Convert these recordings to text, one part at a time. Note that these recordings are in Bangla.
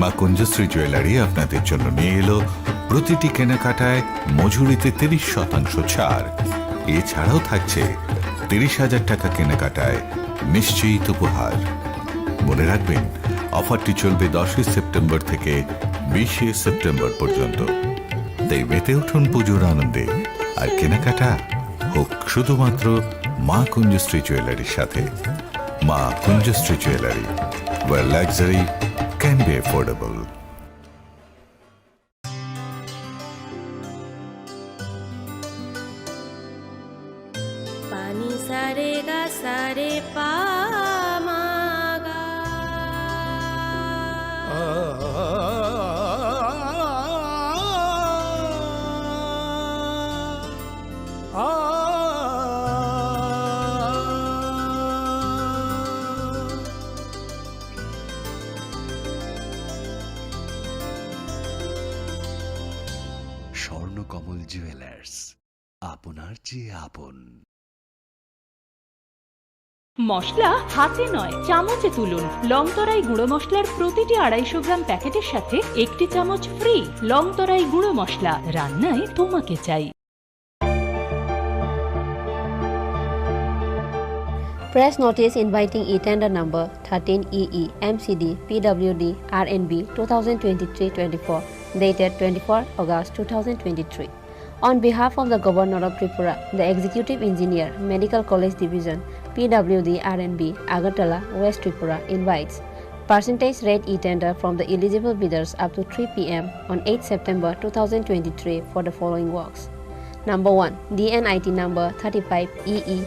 মা কুঞ্জশ্রী জুয়েলারি আপনাদের জন্য নিয়ে এলো প্রতিটি কেনাকাটায় মজুরিতে 30% ছাড়। এছাড়াও থাকছে 30,000 টাকা কেনাকাটায় নিশ্চিত উপহার। মনে রাখবেন, অফারটি চলবে 10 সেপ্টেম্বর থেকে 20 সেপ্টেম্বর পর্যন্ত। তাই মেতে উঠুন পুজোর আনন্দে, আর কেনাকাটা হোক শুধুমাত্র মা কুঞ্জশ্রী জুয়েলারির সাথে। মা কুঞ্জশ্রী jewellery, where luxury can be affordable. पानी सारे गा सारे पा मा गा। স্বর্ণকমল জুয়েলার্স, আপনার চেয়ে আপন। মশলা হাতে নয় চামচে তুলুন। লংতরাই গুঁড়ো মশলার প্রতিটি 250 গ্রাম প্যাকেটের সাথে 1টি চামচ ফ্রি। লংতরাই গুঁড়ো মশলা, রান্নায় তোমাকে চাই। Press notice inviting e-tender number 13EE MCD PWD RNB 2023-24 dated 24 August 2023. On behalf of the Governor of Tripura, the Executive Engineer, Medical College Division, PWD RNB, Agartala, West Tripura invites percentage rate e-tender from the eligible bidders up to 3 p.m. on 8 September 2023 for the following works. Number 1. DNIT number 35EE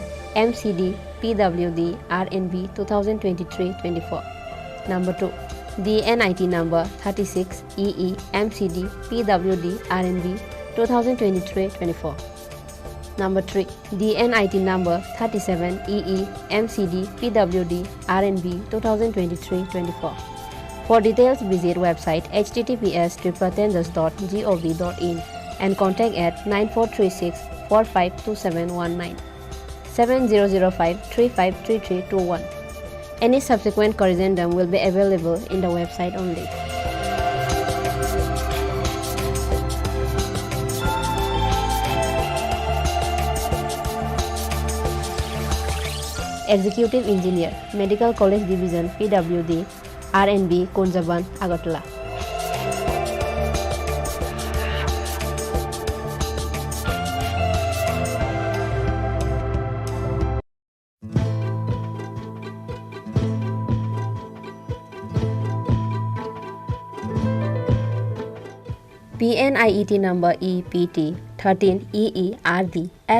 MCD PWD RNB 2023-24. Number 2. DNIT number 36EE MCD PWD RNB 2023-24. Number 3. DNIT number 37EE MCD PWD RNB 2023-24. For details, visit website https://tripratenders.gov.in and contact at 9436 452719 7005353321. Any subsequent corrigendum will be available in the website only. Executive Engineer, Medical College Division, PWD, RNB, Konjaban, Agartala. PNIET number EPT 13EERD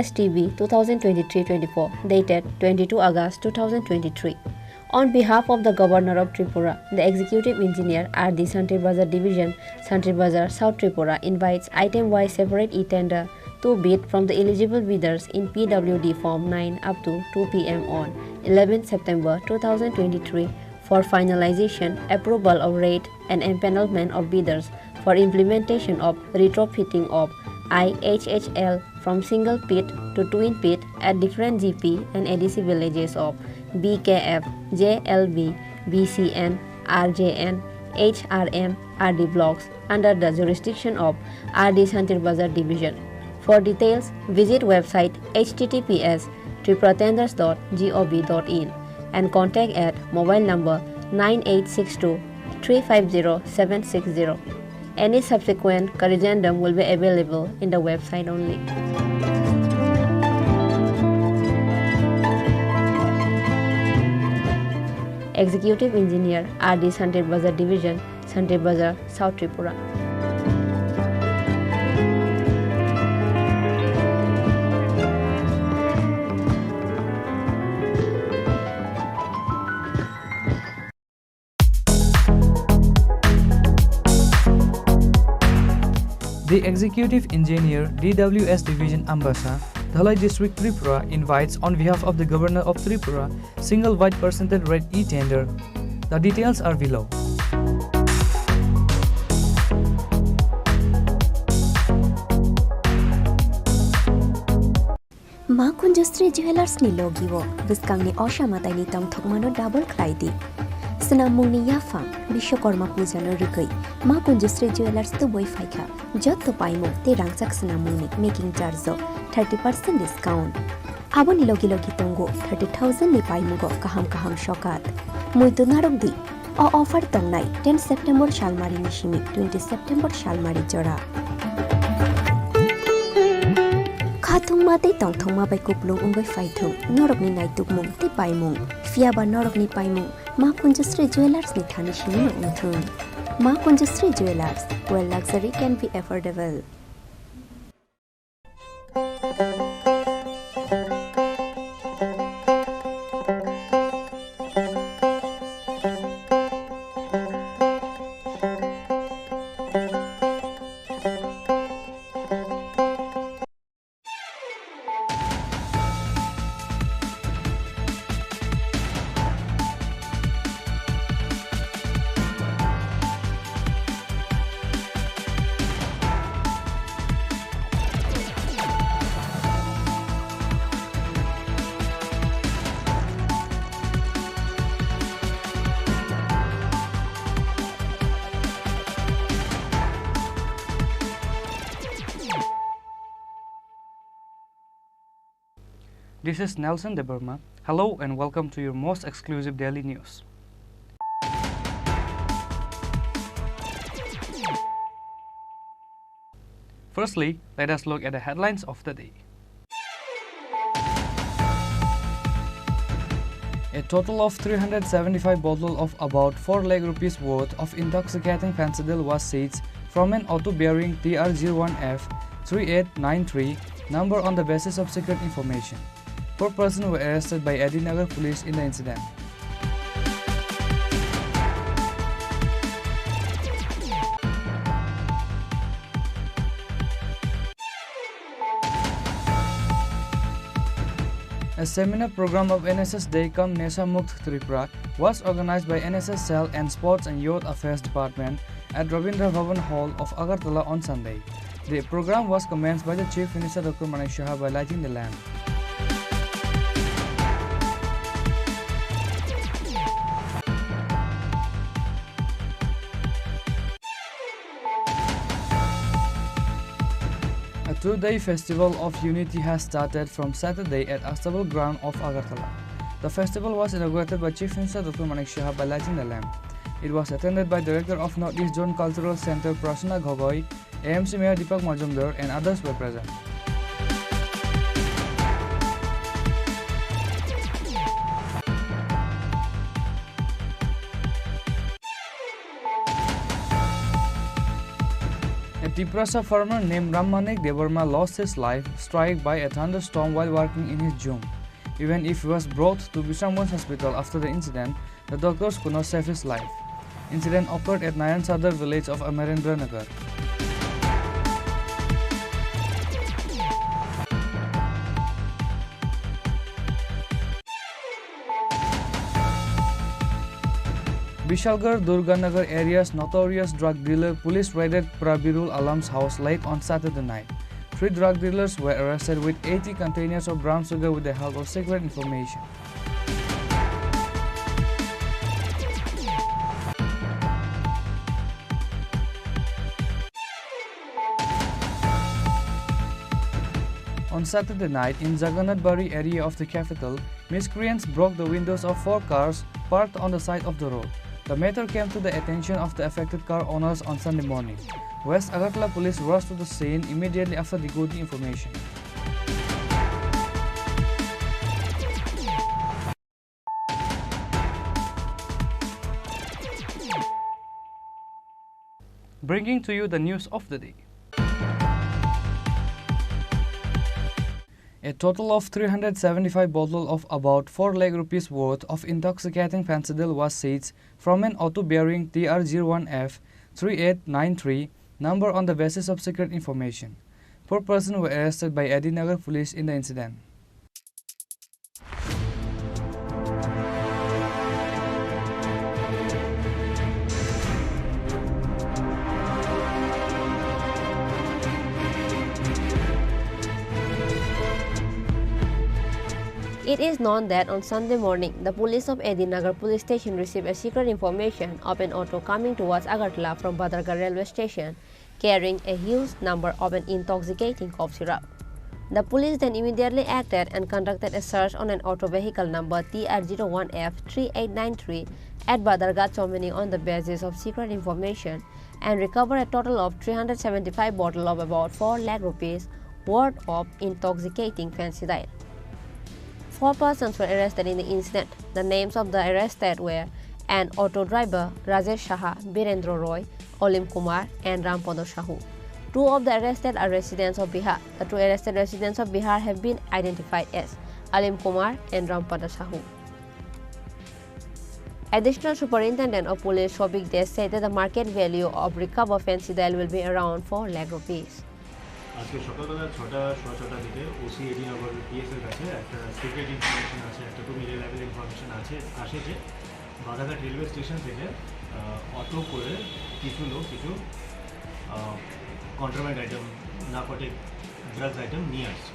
STB 2023-24 dated 22 August 2023. On behalf of the Governor of Tripura, the Executive Engineer RD Santri Bazar Division, Santri Bazar, South Tripura invites item-wise separate e-tender to bid from the eligible bidders in PWD Form 9 up to 2 p.m. on 11 September 2023 for finalization, approval of rate and empanelment of bidders for implementation of retrofitting of IHHL from single pit to twin pit at different GP and ADC villages of BKF, JLB, BCN, RJN, HRM, RD blocks under the jurisdiction of RD Santri Bazar Division. For details, visit website https://tripratenders.gov.in and contact at mobile number 9862 350 760. Any subsequent corrigendum will be available in the website only. Executive Engineer RD Santri Bazar Division, Santri Bazar, South Tripura. The Executive Engineer DWS Division Ambassa, Dhalai District Tripura invites on behalf of the Governor of Tripura single wide percentage rate e-tender. The details are below. Ma Kunjustri Jewelers ni logiwo, biskangni osha matay ni tong thokmano double kraidi. Senamungni Yafang, Bishokorma Pujano Rukui, Makunjusri Jewelers to Boy Faika, Jotto Paimo, Te Rangsak Senamungni, making Jarzo, 30% discount. Aboni Logi Logi Tongo, 30,000 ni Paimugo, Kaham Kaham Shokat. Muito Narogdi, or offer Tongnai, 10 September Shalmari Nishimi, 20 September Shalmari Jora. Khatung mate tong thong ma bai kuplung ungoi faitung norok ni nai tukmung te paimung fiaba norok ni paimung ma kunjusri jewelers ni thani shini nthung ma kunjusri jewelers where luxury can be affordable. This is Nelson De Burma. Hello and welcome to your most exclusive daily news. Firstly, let us look at the headlines of the day. A total of 375 bottles of about 4 lakh rupees worth of intoxicating fentanyl was seized from an auto bearing TR01F3893 number on the basis of secret information. 4 persons were arrested by Adinagar police in the incident. A seminar program of NSS Day Kam Nesha Mukt Tripura was organized by NSS Cell and Sports and Youth Affairs Department at Rabindra Bhavan Hall of Agartala on Sunday. The program was commenced by the Chief Minister Dr. Manik Shah by lighting the lamp. A 2-day festival of unity has started from Saturday at Astabal ground of Agartala. The festival was inaugurated by Chief Minister Dr. Manik Shah by lighting the lamp. It was attended by Director of Northeast Zone Cultural Center Prasanna Gogoi, AMC Mayor Deepak Majumdar and others were present. A Tiprasa farmer named Rammanik Devarma lost his life struck by a thunderstorm while working in his jum. Even if he was brought to Bishamganj hospital after the incident, the doctors could not save his life. Incident occurred at Nayan Sadar village of Amarendra Nagar. Bishalgarh Durganagar area's notorious drug dealer police raided Prabirul Alam's house late on Saturday night. 3 drug dealers were arrested with 80 containers of brown sugar with the help of secret information. On Saturday night, in Jagannath-Bari area of the capital, miscreants broke the windows of 4 cars parked on the side of the road. The matter came to the attention of the affected car owners on Sunday morning. West Agartala police rushed to the scene immediately after they got the information. Bringing to you the news of the day. A total of 375 bottles of about 4 lakh rupees worth of intoxicating fentanyl was seized from an auto bearing TR01F3893 number on the basis of secret information. 4 persons were arrested by Adinagar police in the incident. It is known that on Sunday morning, the police of Edinagar police station received a secret information of an auto coming towards Agartala from Badargarh railway station, carrying a huge number of an intoxicating cough syrup. The police then immediately acted and conducted a search on an auto vehicle number TR01F3893 at Badargarh Chomini on the basis of secret information and recovered a total of 375 bottles of about 4 lakh rupees worth of intoxicating fancy dial. 4 persons were arrested in the incident. The names of the arrested were an auto driver Rajesh Saha, Birendra Roy, Olim Kumar and Rampada Sahu. 2 of the arrested are residents of Bihar. The 2 arrested residents of Bihar have been identified as Alim Kumar and Rampada Sahu. Additional Superintendent of Police Shobik Des said that the market value of recovered fancy dial will be around 4 lakh rupees. আজকে সকালবেলা 6:15 দিকে ওসি এডিনগর পিএসের কাছে একটা সিক্রেট ইনফরমেশন আছে, একটা খুব রিলায়েবল ইনফরমেশন আসে যে বাধাঘাট রেলওয়ে স্টেশন থেকে অটো করে কিছু লোক কিছু contraband item, narcotic drugs item নিয়ে আসছে।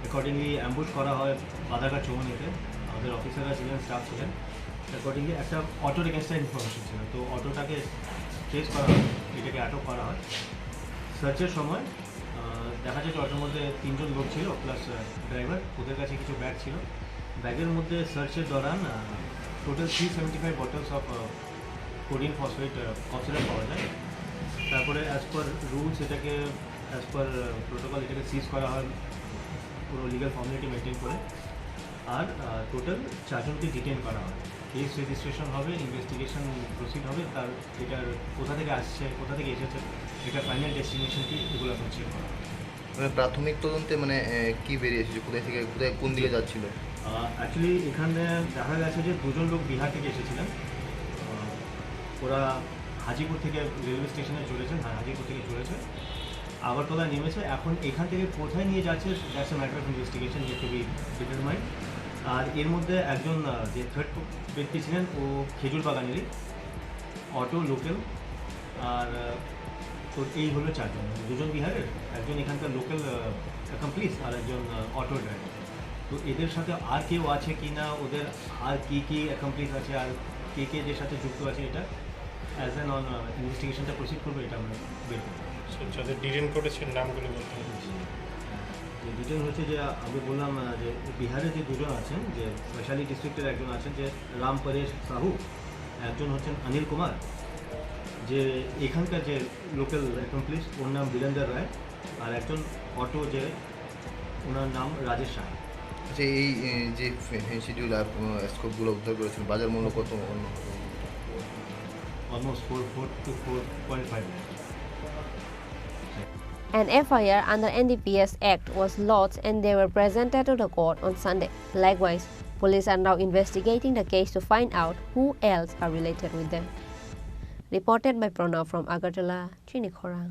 অ্যাকর্ডিংলি অ্যাম্বুশ করা হয় বাধাঘাট চৌমনিতে, আমাদের অফিসাররা ছিলেন, স্টাফ ছিলেন। অ্যাকর্ডিংলি একটা অটোর এগেনস্টে ইনফরমেশন ছিল, তো অটোটাকে ট্রেস করা হয়, এটাকে আটক করা হয়। সার্চের সময় দেখা যায় যে অটোর মধ্যে 3 জন লোক ছিল প্লাস ড্রাইভার, ওদের কাছে কিছু ব্যাগ ছিল। ব্যাগের মধ্যে সার্চের দৌরান total 375 bottles of codeine phosphate cough syrup পাওয়া যায়। তারপরে অ্যাজ পার রুলস এটাকে অ্যাজ পার প্রোটোকল এটাকে সিজ করা হয় পুরো লিগাল ফর্মালিটি মেনটেন করে, আর টোটাল 4 জনকে ডিটেইন করা হয়। কেস রেজিস্ট্রেশন হবে, ইনভেস্টিগেশন প্রসিড হবে, তার এটার কোথা থেকে আসছে, কোথা থেকে এসেছে, এটা ফাইনাল ডেস্টিনেশন কি, এগুলো এখন চেক করা হয়। প্রাথমিক তদন্তে মানে কি বেরিয়ে এসেছে, কোথায় থেকে কোথায় কোন দিকে যাচ্ছিল? অ্যাকচুয়ালি এখানে দেখা গেছে যে 2 জন লোক বিহার থেকে এসেছিলেন, ওরা হাজিপুর থেকে রেলওয়ে স্টেশনে চলেছেন, হাজিপুর থেকে চলেছে, আগরতলা নেমেছে। এখন এখান থেকে কোথায় নিয়ে যাচ্ছে that's a matter of investigation, it to be determined. আর এর মধ্যে একজন যে থার্ড ব্যক্তি ছিলেন ও খেজুর বাগানেরই, অটো লোকাল, আর তো এই হলো 4 জন, 2 জন বিহারের, একজন এখানকার লোকাল অ্যাকমপ্লিস আর একজন অটো ড্রাইভার। তো এদের সাথে আর কেউ আছে কি না, ওদের আর কী অ্যাকমপ্লিস আছে, আর কে এদের সাথে যুক্ত আছে, এটা অ্যাজ অ্যান অন ইনভেস্টিগেশনটা প্রসিড করবে, এটা আমরা বের করবো। যাদের ডিটেন করেছেন নামগুলো বলতে যে ডিটেন হচ্ছে যে আমি বললাম যে বিহারে যে 2 জন আছেন, যে বৈশালী ডিস্ট্রিক্টের একজন আছেন যে রাম পরেশ সাহু, একজন হচ্ছেন অনিল কুমার, যে এখানকার যে লোকাল অ্যাকমপ্লিস ওর নাম বীরেন্দ্র রায়, আর একজন অটো যে ওনার নাম রাজেশ শাহ। আচ্ছা, এই যে ফেন্সিডিউল স্কোপগুলো উদ্ধার করেছেন, বাজার মূল্য কত? Almost 4 to 4.5 lakh। An FIR under NDPS Act was lodged and they were presented to the court on Sunday. Likewise, police are now investigating the case to find out who else are related with them. Reported by Pranav from Agartala, Chini Khorang.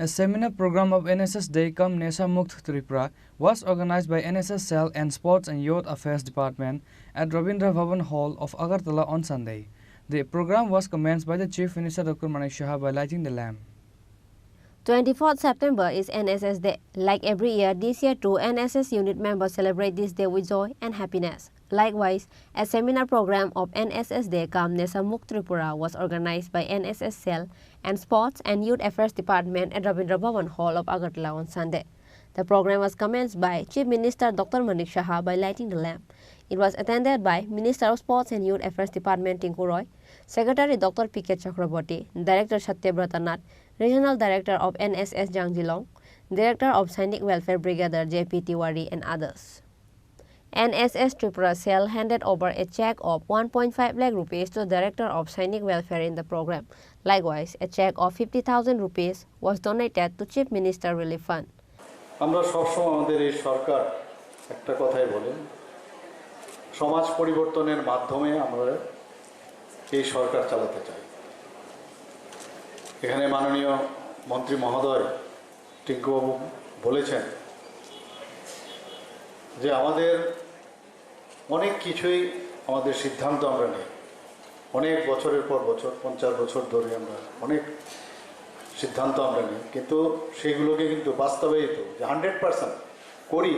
A seminar program of NSS Day Kam Nesha Mukt Tripura was organized by NSS Cell and Sports and Youth Affairs Department at Rabindra Bhavan Hall of Agartala on Sunday. The program was commenced by the Chief Minister Dr. Manik Shah by lighting the lamp. 24th September is NSS Day. Like every year, this year too, NSS unit members celebrate this day with joy and happiness. Likewise, a seminar program of NSS Day Kam Nesha Mukt Tripura was organized by NSS Cell and Sports and Youth Affairs Department at Rabindra Bhavan Hall of Agartala on Sunday. The program was commenced by Chief Minister Dr. Manik Shah by lighting the lamp. It was attended by Minister of Sports and Youth Affairs Department Tinku Roy, Secretary Dr. P.K. Chakraborty, Director Satyabrata Nath, Regional Director of NSS Jangjilong, Director of Sainik Welfare Brigadier J.P. Tiwari and others. NSS Tripura Cell handed over a check of 1.5 lakh rupees to the Director of Sainik Welfare in the program. Likewise, a check of 50,000 rupees was donated to Chief Minister Relief Fund. আমরা সবসময় আমাদের এই সরকার একটা কথাই বলে, সমাজ পরিবর্তনের মাধ্যমে আমরা এই সরকার চালাতে চাই। এখানে মাননীয় মন্ত্রী মহোদয় টিঙ্কুবাবু বলেছেন যে আমাদের অনেক কিছুই আমাদের সিদ্ধান্ত আমরা নিই, অনেক বছরের পর বছর 50 বছর ধরে আমরা অনেক সিদ্ধান্ত আমরা নিই, কিন্তু সেইগুলোকে কিন্তু বাস্তবায়িত যে 100% করি,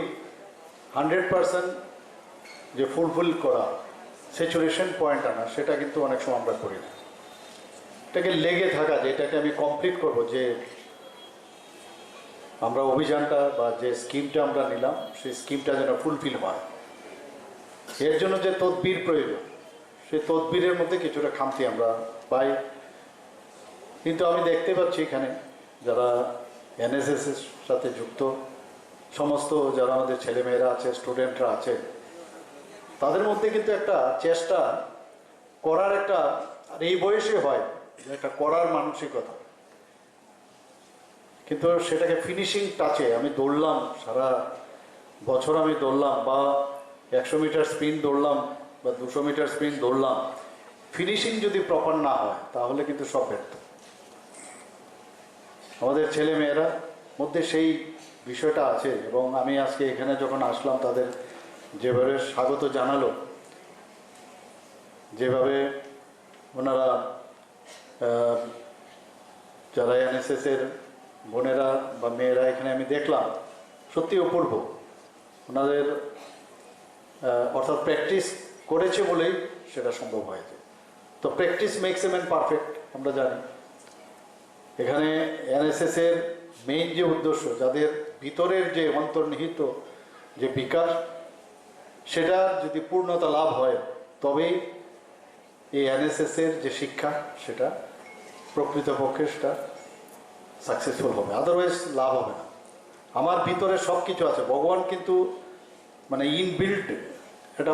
100% যে ফুলফিল করা, স্যাচুরেশন পয়েন্ট আনা, সেটা কিন্তু অনেক সময় আমরা করি না। এটাকে লেগে থাকা, যে এটাকে আমি কমপ্লিট করব, যে আমরা অভিযানটা বা যে স্কিমটা আমরা নিলাম সেই স্কিমটা যেন ফুলফিল হয়, এর জন্য যে তদবির প্রয়োজন, সেই তদবিরের মধ্যে কিছুটা খামতি আমরা পাই। কিন্তু আমি দেখতে পাচ্ছি এখানে যারা এনএসএস এর সাথে যুক্ত সমস্ত যারা আমাদের ছেলেমেয়েরা আছে, স্টুডেন্টরা আছে, তাদের মধ্যে কিন্তু একটা চেষ্টা করার একটা, আর এই বয়সে হয় একটা করার মানসিকতা, কিন্তু সেটাকে ফিনিশিং টাচে আমি দৌড়লাম, সারা বছর আমি দৌড়লাম, বা 100 মিটার স্প্রিন্ট দৌড়লাম বা 200 মিটার স্প্রিন্ট দৌড়লাম, ফিনিশিং যদি প্রপার না হয় তাহলে কিন্তু সব ব্যর্থ। আমাদের ছেলে মেয়েরা মধ্যে সেই বিষয়টা আছে, এবং আমি আজকে এখানে যখন আসলাম তাদের যেভাবে স্বাগত জানালো, যেভাবে ওনারা যারা এনএসএস এর বোনেরা বা মেয়েরা এখানে আমি দেখলাম, সত্যি অপূর্ব। ওনাদের অর্থাৎ প্র্যাকটিস করেছে বলেই সেটা সম্ভব হয়েছে। তো practice makes a man perfect, আমরা জানি। এখানে এনএসএস এর মেইন যে উদ্দেশ্য, যাদের ভিতরের যে অন্তর্নিহিত যে বিকাশ, সেটা যদি পূর্ণতা লাভ হয় তবেই এই এনএসএস এর যে শিক্ষা সেটা প্রকৃতপক্ষে সেটা সাকসেসফুল হবে, আদারওয়াইজ লাভ হবে না। আমার ভিতরে সব কিছু আছে, ভগবান কিন্তু মানে ইনবিল্ট একটা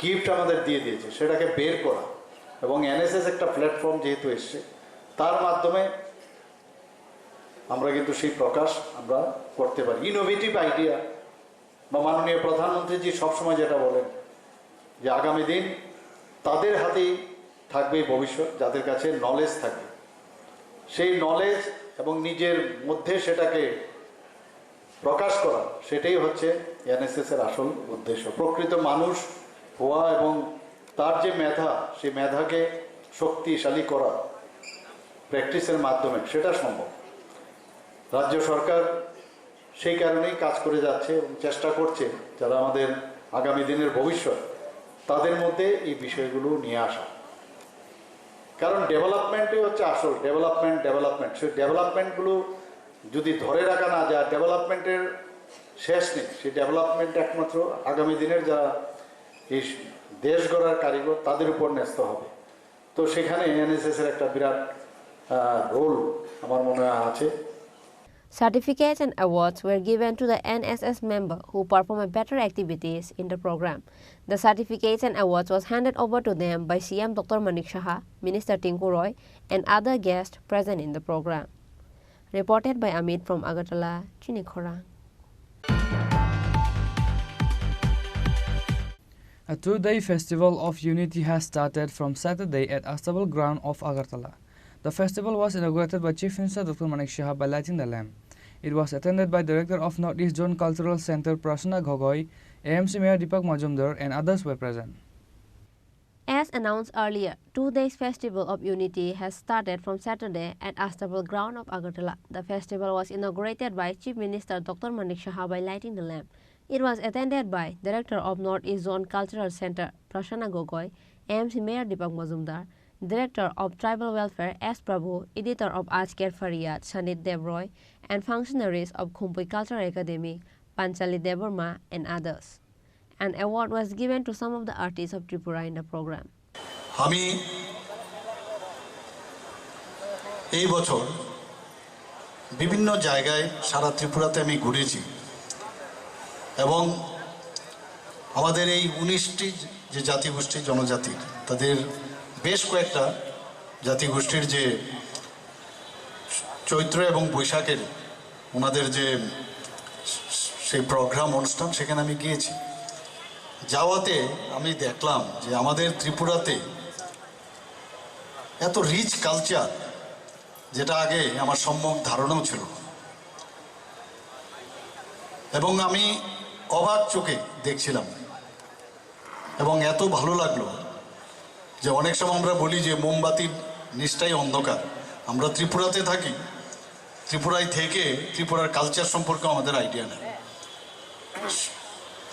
গিফট আমাদের দিয়ে দিয়েছে, সেটাকে বের করা, এবং এনএসএস একটা প্ল্যাটফর্ম যেহেতু এসছে, তার মাধ্যমে আমরা কিন্তু সেই প্রকাশ আমরা করতে পারি। ইনোভেটিভ আইডিয়া, বা মাননীয় প্রধানমন্ত্রীজি সবসময় যেটা বলেন যে আগামী দিন তাদের হাতেই থাকবে ভবিষ্যৎ, যাদের কাছে নলেজ থাকবে। সেই নলেজ এবং নিজের মধ্যে সেটাকে প্রকাশ করা, সেটাই হচ্ছে এনএসএস এর আসল উদ্দেশ্য। প্রকৃত মানুষ হওয়া এবং তার যে মেধা, সেই মেধাকে শক্তিশালী করা প্র্যাকটিসের মাধ্যমে, সেটা সম্ভব। রাজ্য সরকার সেই কারণেই কাজ করে যাচ্ছে এবং চেষ্টা করছে যারা আমাদের আগামী দিনের ভবিষ্যৎ, তাদের মধ্যে এই বিষয়গুলো নিয়ে আসা। কারণ ডেভেলপমেন্টই হচ্ছে আসল, ডেভেলপমেন্ট। সেই ডেভেলপমেন্টগুলো যদি ধরে রাখা না যায়, ডেভেলপমেন্টের শেষ নেই। সেই ডেভেলপমেন্ট একমাত্র আগামী দিনের যারা এই দেশ গড়ার কারিগর, তাদের উপর ন্যস্ত হবে। তো সেখানে এনএসএস এর একটা বিরাট রোল আমার মনে হয় আছে। Certificates and awards were given to the NSS member who performed better activities in the program. The certificates and awards was handed over to them by CM Dr. Manik Saha, Minister Tinku Roy, and other guests present in the program. Reported by Amit from Agartala, Chini Khorang. A two-day festival of unity has started from Saturday at Astable Ground of Agartala. The festival was inaugurated by Chief Minister Dr. Manik Saha by lighting the lamp. It was attended by Director of Northeast Zone Cultural Center Prasana Gogoi, AMC Mayor Deepak Majumdar, and others were present. As announced earlier, 2 days Festival of Unity has started from Saturday at Astable Ground of Agartala. The festival was inaugurated by Chief Minister Dr. Manik Saha by lighting the lamp. It was attended by Director of Northeast Zone Cultural Center Prasana Gogoi, AMC Mayor Deepak Majumdar, Director of Tribal Welfare S. Prabhu, Editor of Ajker Fariyat Sanit Devroy, and functionaries of Khumpui Cultural Academy Panchali Deborma, and others. An award was given to some of the artists of Tripura in the program. আমি এই বছর বিভিন্ন জায়গায় সারা ত্রিপুরাতে আমি ঘুরেছি, এবং আমাদের এই 19টি যে জাতিগোষ্ঠী জনজাতি, তাদের বেশ কয়েকটা জাতিগোষ্ঠীর যে চৈত্র এবং বৈশাখের ওনাদের যে সেই প্রোগ্রাম অনুষ্ঠান, সেখানে আমি গিয়েছি। যাওয়াতে আমি দেখলাম যে আমাদের ত্রিপুরাতে এত রিচ কালচার, যেটা আগে আমার সম্যক ধারণাও ছিল, এবং আমি অবাক চোখে দেখছিলাম, এবং এত ভালো লাগলো যে অনেক সময় আমরা বলি যে মোমবাতির নিচটাই অন্ধকার। আমরা ত্রিপুরাতে থাকি, ত্রিপুরায় থেকে ত্রিপুরার কালচার সম্পর্কে আমাদের আইডিয়া নেই।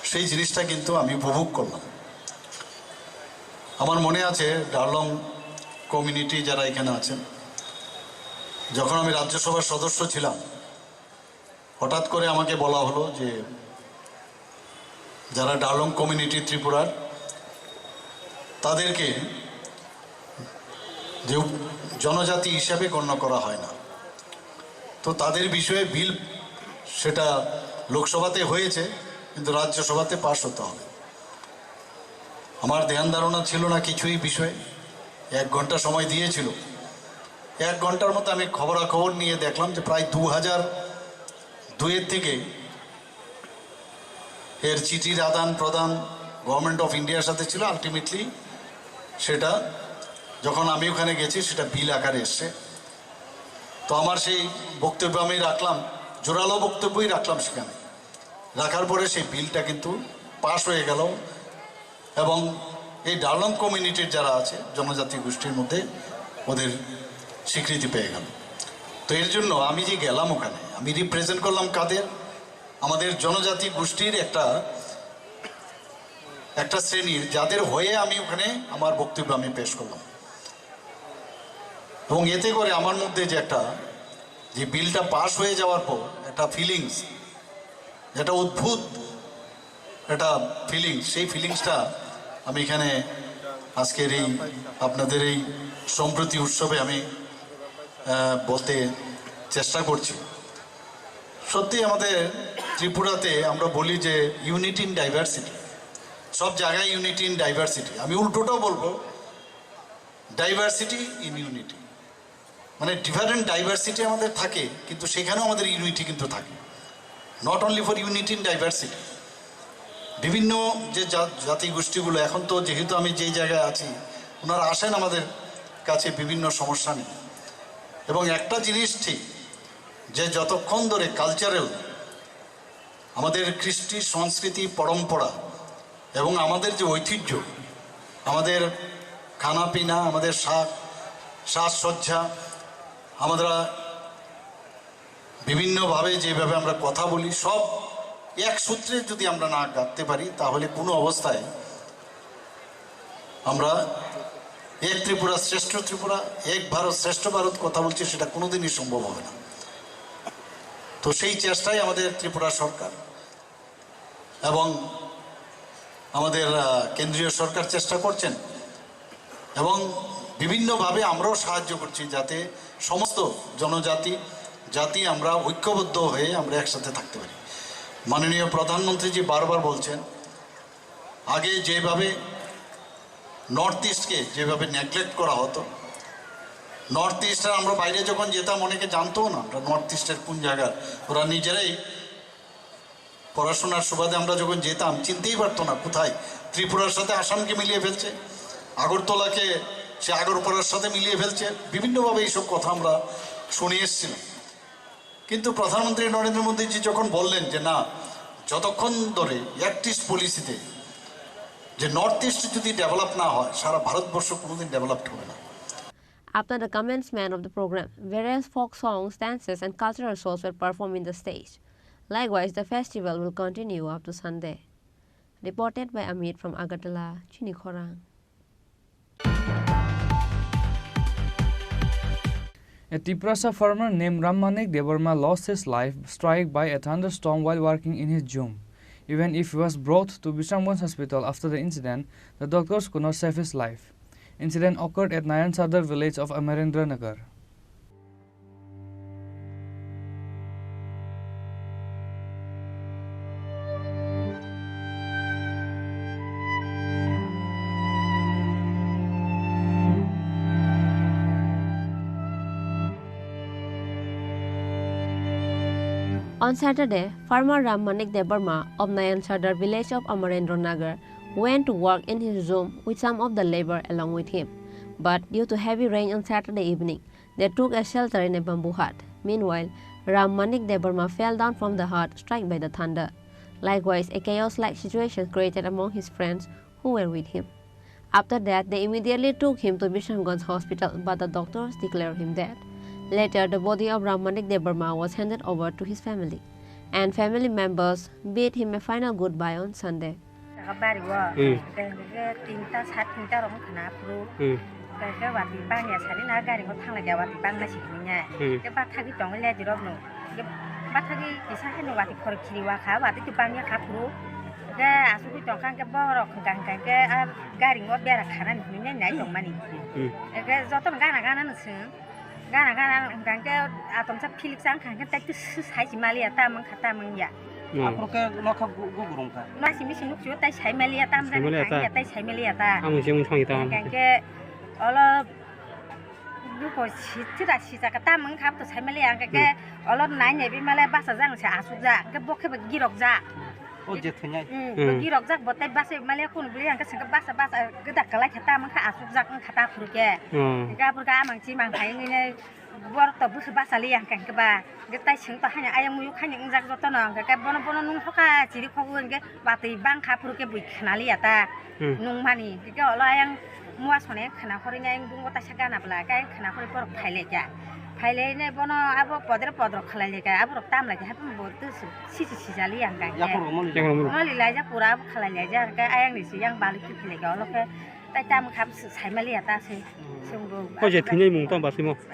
সেই জিনিসটা কিন্তু আমি উপভোগ করলাম। আমার মনে আছে ডার্লং কমিউনিটি যারা এখানে আছেন, যখন আমি রাজ্যসভার সদস্য ছিলাম, হঠাৎ করে আমাকে বলা হলো যে যারা ডার্লং কমিউনিটি ত্রিপুরার, তাদেরকে যে জনজাতি হিসাবে গণ্য করা হয় না, তো তাদের বিষয়ে বিল সেটা লোকসভাতে হয়েছে, কিন্তু রাজ্যসভাতে পাশ হতে হবে। আমার ধ্যান ধারণা ছিল না কিছুই বিষয়ে। 1 ঘন্টা সময় দিয়েছিল। 1 ঘন্টার মধ্যে আমি খবরাখবর নিয়ে দেখলাম যে প্রায় 2002 থেকে এর চিঠির আদান প্রদান গভর্নমেন্ট অফ ইন্ডিয়ার সাথে ছিল। আলটিমেটলি সেটা যখন আমি ওখানে গেছি সেটা বিল আকারে এসছে। তো আমার সেই বক্তব্য আমি রাখলাম, জোরালো বক্তব্যই রাখলাম সেখানে। রাখার পরে সেই বিলটা কিন্তু পাশ হয়ে গেল এবং এই ডার্লং কমিউনিটির যারা আছে জনজাতি গোষ্ঠীর মধ্যে ওদের স্বীকৃতি পেয়ে গেল। তো এর জন্য আমি যে গেলাম ওখানে, আমি রিপ্রেজেন্ট করলাম কাদের? আমাদের জনজাতি গোষ্ঠীর একটা শ্রেণীর, যাদের হয়ে আমি ওখানে আমার বক্তব্য আমি পেশ করলাম। এবং এতে করে আমার মধ্যে যে বিলটা পাশ হয়ে যাওয়ার পর একটা ফিলিংস, যেটা অদ্ভুত একটা ফিলিংস, সেই ফিলিংসটা আমি এখানে আজকের এই আপনাদের এই সম্প্রতি উৎসবে আমি বলতে চেষ্টা করছি। সত্যি আমাদের ত্রিপুরাতে আমরা বলি যে ইউনিটি ইন ডাইভার্সিটি, সব জায়গায় ইউনিটি ইন ডাইভার্সিটি। আমি উল্টোটাও বলবো ডাইভার্সিটি ইন ইউনিটি, মানে ডিফারেন্ট ডাইভার্সিটি আমাদের থাকে, কিন্তু সেখানেও আমাদের ইউনিটি কিন্তু থাকে। Not only for unity in diversity, বিভিন্ন যে জাতি গোষ্ঠীগুলো, এখন তো যেহেতু আমি যেই জায়গায় আছি, ওনারা আসেন আমাদের কাছে বিভিন্ন সমস্যা নিয়ে। এবং একটা জিনিস ঠিক, যে যতক্ষণ ধরে কালচারাল আমাদের কৃষ্টি সংস্কৃতি পরম্পরা এবং আমাদের যে ঐতিহ্য, আমাদের খানাপিনা, আমাদের সাজসজ্জা, আমরা বিভিন্নভাবে যেভাবে আমরা কথা বলি, সব এক সূত্রে যদি আমরা না গাঁথতে পারি, তাহলে কোনো অবস্থায় আমরা এক ত্রিপুরা শ্রেষ্ঠ ত্রিপুরা, এক ভারত শ্রেষ্ঠ ভারত কথা বলছি, সেটা কোনোদিনই সম্ভব হবে না। তো সেই চেষ্টাই আমাদের ত্রিপুরা সরকার এবং আমাদের কেন্দ্রীয় সরকার চেষ্টা করছেন, এবং বিভিন্নভাবে আমরাও সাহায্য করছি যাতে সমস্ত জাতি আমরা ঐক্যবদ্ধ হয়ে আমরা একসাথে থাকতে পারি। মাননীয় প্রধানমন্ত্রীজি বারবার বলছেন, আগে যেভাবে নর্থ ইস্টকে যেভাবে নেগলেক্ট করা হতো, নর্থ ইস্টের আমরা বাইরে যখন যেতাম অনেকে জানতও না আমরা নর্থ ইস্টের কোন জায়গার, ওরা নিজেরাই পড়াশোনার সুবাদে আমরা যখন যেতাম চিনতেই পারতো না কোথায় ত্রিপুরার সাথে আসামকে মিলিয়ে ফেলছে, আগরতলাকে সে আগরপাড়ার সাথে মিলিয়ে ফেলছে, বিভিন্নভাবে এইসব কথা আমরা শুনে এসেছিলাম। কিন্তু প্রধানমন্ত্রী নরেন্দ্র মোদীজি যখন বললেন যে না, যতক্ষণ ধরে অ্যাক্ট ইস্ট পলিসিতে যে নর্থ ইস্ট যদি ডেভেলপ না হয়, সারা ভারতবর্ষ কোনোদিন ডেভেলপড হবে না। After the commencement of the program, various folk songs, dances, and cultural shows were performed in the stage. Likewise, the festival will continue up to Sunday. Reported by Amit from Agartala, Chini Khorang. A Tiprasa farmer named Rammanik Debarma lost his life struck by a thunderstorm while working in his jum. Even if he was brought to Bishamganj Hospital after the incident, the doctors could not save his life. Incident occurred at Nayan Sadar village of Amarendra Nagar. On Saturday, farmer Rammanik Debarma of Nayan Sadar village of Amarendra Nagar went to work in his room with some of the labor along with him. But due to heavy rain on Saturday evening, they took a shelter in a bamboo hut. Meanwhile, Rammanik Debarma fell down from the hut, struck by the thunder. Likewise, a chaos-like situation created among his friends who were with him. After that, they immediately took him to Bishamganj Hospital, but the doctors declared him dead. Later, the body of Ramanik Debarma was handed over to his family, and family members bid him a final goodbye on Sunday.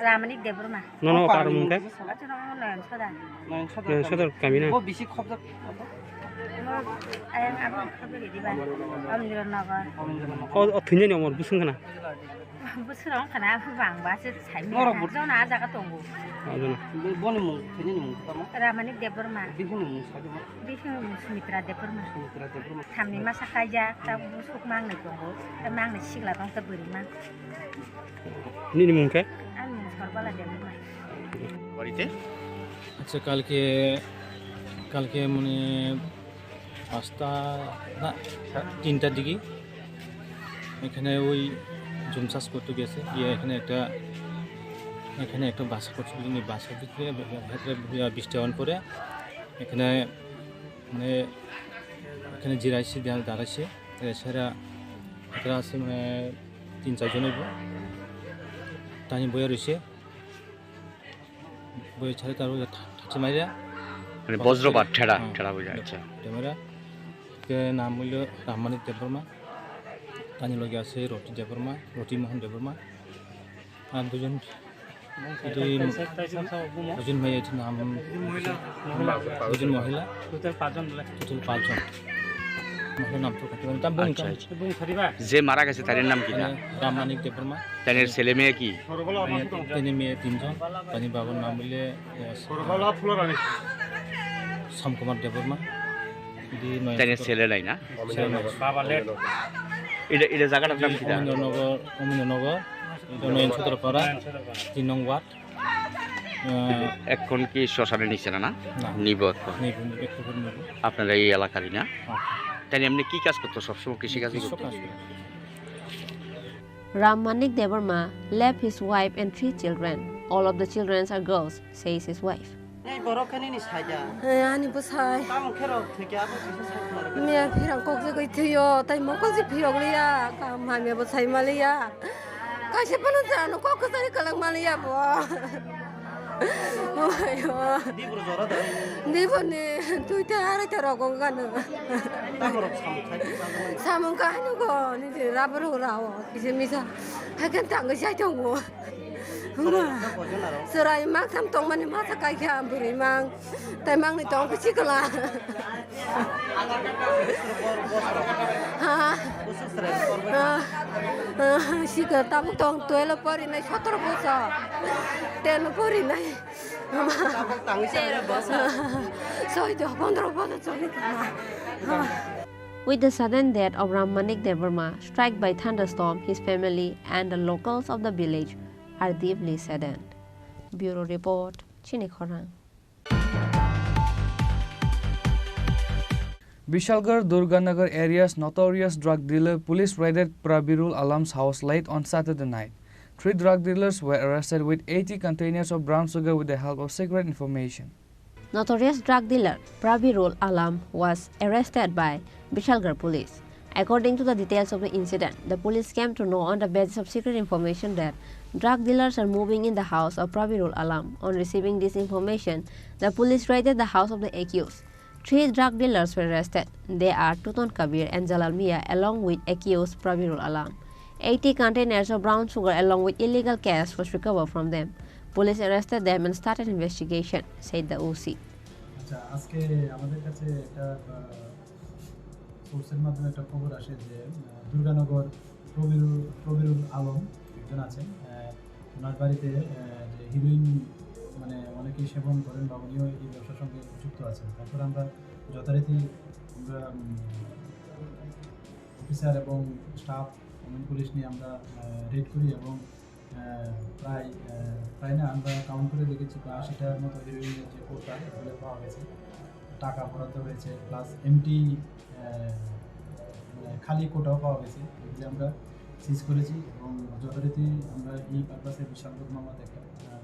Ramanik Debarma. No, Paramunda. Ramanik Debarma. Sumitra Debarma. Tamni Masakaja, Tabusuk Mang the Congo, the Mang the Shigla of the Burima. Nini mungkin? আচ্ছা কালকে মানে 5টা না 3টার দিকে এখানে ওই জুম চাষ করতে গেছে গিয়ে এখানে একটা বাসা করছিল বাসা দিকে বৃষ্টি হওয়ার পরে এখানে মানে এখানে জিরাইছে দাঁড়াইছে এছাড়া এখানে আছে মানে 3-4 জন তাই বইয়া রয়েছে বই ছাড়ে তার ঠাচি মাইরা মানে বজ্রপাত ঠেড়া বুঝা আচ্ছা ঠেড়া নাম হইল রামানিক দেববর্মা তানি লগে আছে রটি মোহন দেববর্মা আর দুজন ভাই এটি নাম দুজন মহিলা টোটাল 5 জন নাম তো যে মারা গেছে তার নাম কি রামানিক দেববর্মা তার ছেলে মেয়ে কি তিনি মেয়ে 3 জন তানি বাবার নাম হইলে সমকুমার দেববর্মা তার ছেলে নাই না এটা জায়গাটার নাম কি অমিন্দ্রনগর নয়ন সূত্রপাড়া 3 নং ওয়ার্ড এখন কি শ্মশানে নিচ্ছে না নিব আপনারা এই এলাকারই না তাই এমনি কি কাজ করতো সবসময় কৃষি কাজ করতো Ramanik Debarma left his wife and 3 children. All of the children are girls, says his wife. Serai mak tham tong mani masa kai kya buri mang, tai mang ni tong kuci kala. Sikar tabuk tong 12 pori nai 17 bosa, 10 pori nai. Soi to 15 bosa choli. With the sudden death of Ramanik Debarma, struck by thunderstorm, his family and the locals of the village are deeply saddened. Bureau Report, Chini Khorang. Vishalgarh Durganagar area's notorious drug dealer police raided Prabirul Alam's house late on Saturday night. 3 drug dealers were arrested with 80 containers of brown sugar with the help of secret information. Notorious drug dealer Prabirul Alam was arrested by Vishalgarh police. According to the details of the incident, the police came to know on the basis of secret information that drug dealers are moving in the house of Prabirul Alam. On receiving this information, the police raided the house of the accused. 3 drug dealers were arrested. They are Tuton Kabir and Jalal Mia along with accused Prabirul Alam. 80 containers of brown sugar along with illegal cash was recovered from them. Police arrested them and started investigation, said the OC. সোর্সের মাধ্যমে একটা খবর আসে যে দুর্গানগর প্রবীরুল আলম একজন আছেন, ওনার বাড়িতে যে হিরোইন মানে অনেকেই সেবন করেন বা উনিও এই ব্যবসার সঙ্গে যুক্ত আছেন। তারপর আমরা যথারীতি আমরা অফিসার এবং স্টাফ এবং পুলিশ নিয়ে আমরা রেড করি এবং প্রায় না আমরা কাউন্ট করে দেখেছি 80টার মতো হিরোইনের যে কোটা এগুলো পাওয়া গেছে, টাকা বরাদ্দ হয়েছে, প্লাস এমটি খালি কোটাও পাওয়া গেছে। এগুলি আমরা সিজ করেছি এবং যথারীতি আমরা এই পারপাসে বিশালগড় মামলাতে একটা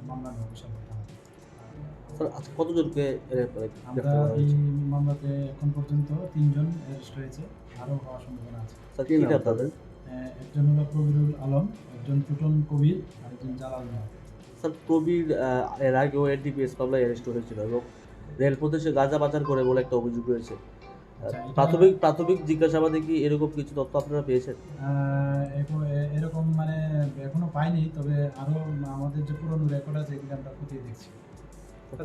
মামলা নেব বিশালগড় থানাতে। কতজনকে আমরা এই মামলাতে এখন পর্যন্ত 3 জন অ্যারেস্ট হয়েছে, আরও হওয়ার সম্ভাবনা আছে। একজন হলো প্রবীরুল আলম, একজন টুটন কবির আর একজন জালাল মিয়া। স্যার প্রবীর এর আগেও এনডিপিএস মামলায় অ্যারেস্ট হয়েছিল এবং রেলপথে সে গাঁজা পাচার করে বলে একটা অভিযোগ রয়েছে। প্রাথমিক জিজ্ঞাসাবাদে কি এরকম কিছু তথ্য আপনারা পেয়েছেন? এরকম মানে এখনো পাইনি, তবে আরও আমাদের যে পুরনো রেকর্ড আছে এগুলো আমরা খতিয়ে দেখছি।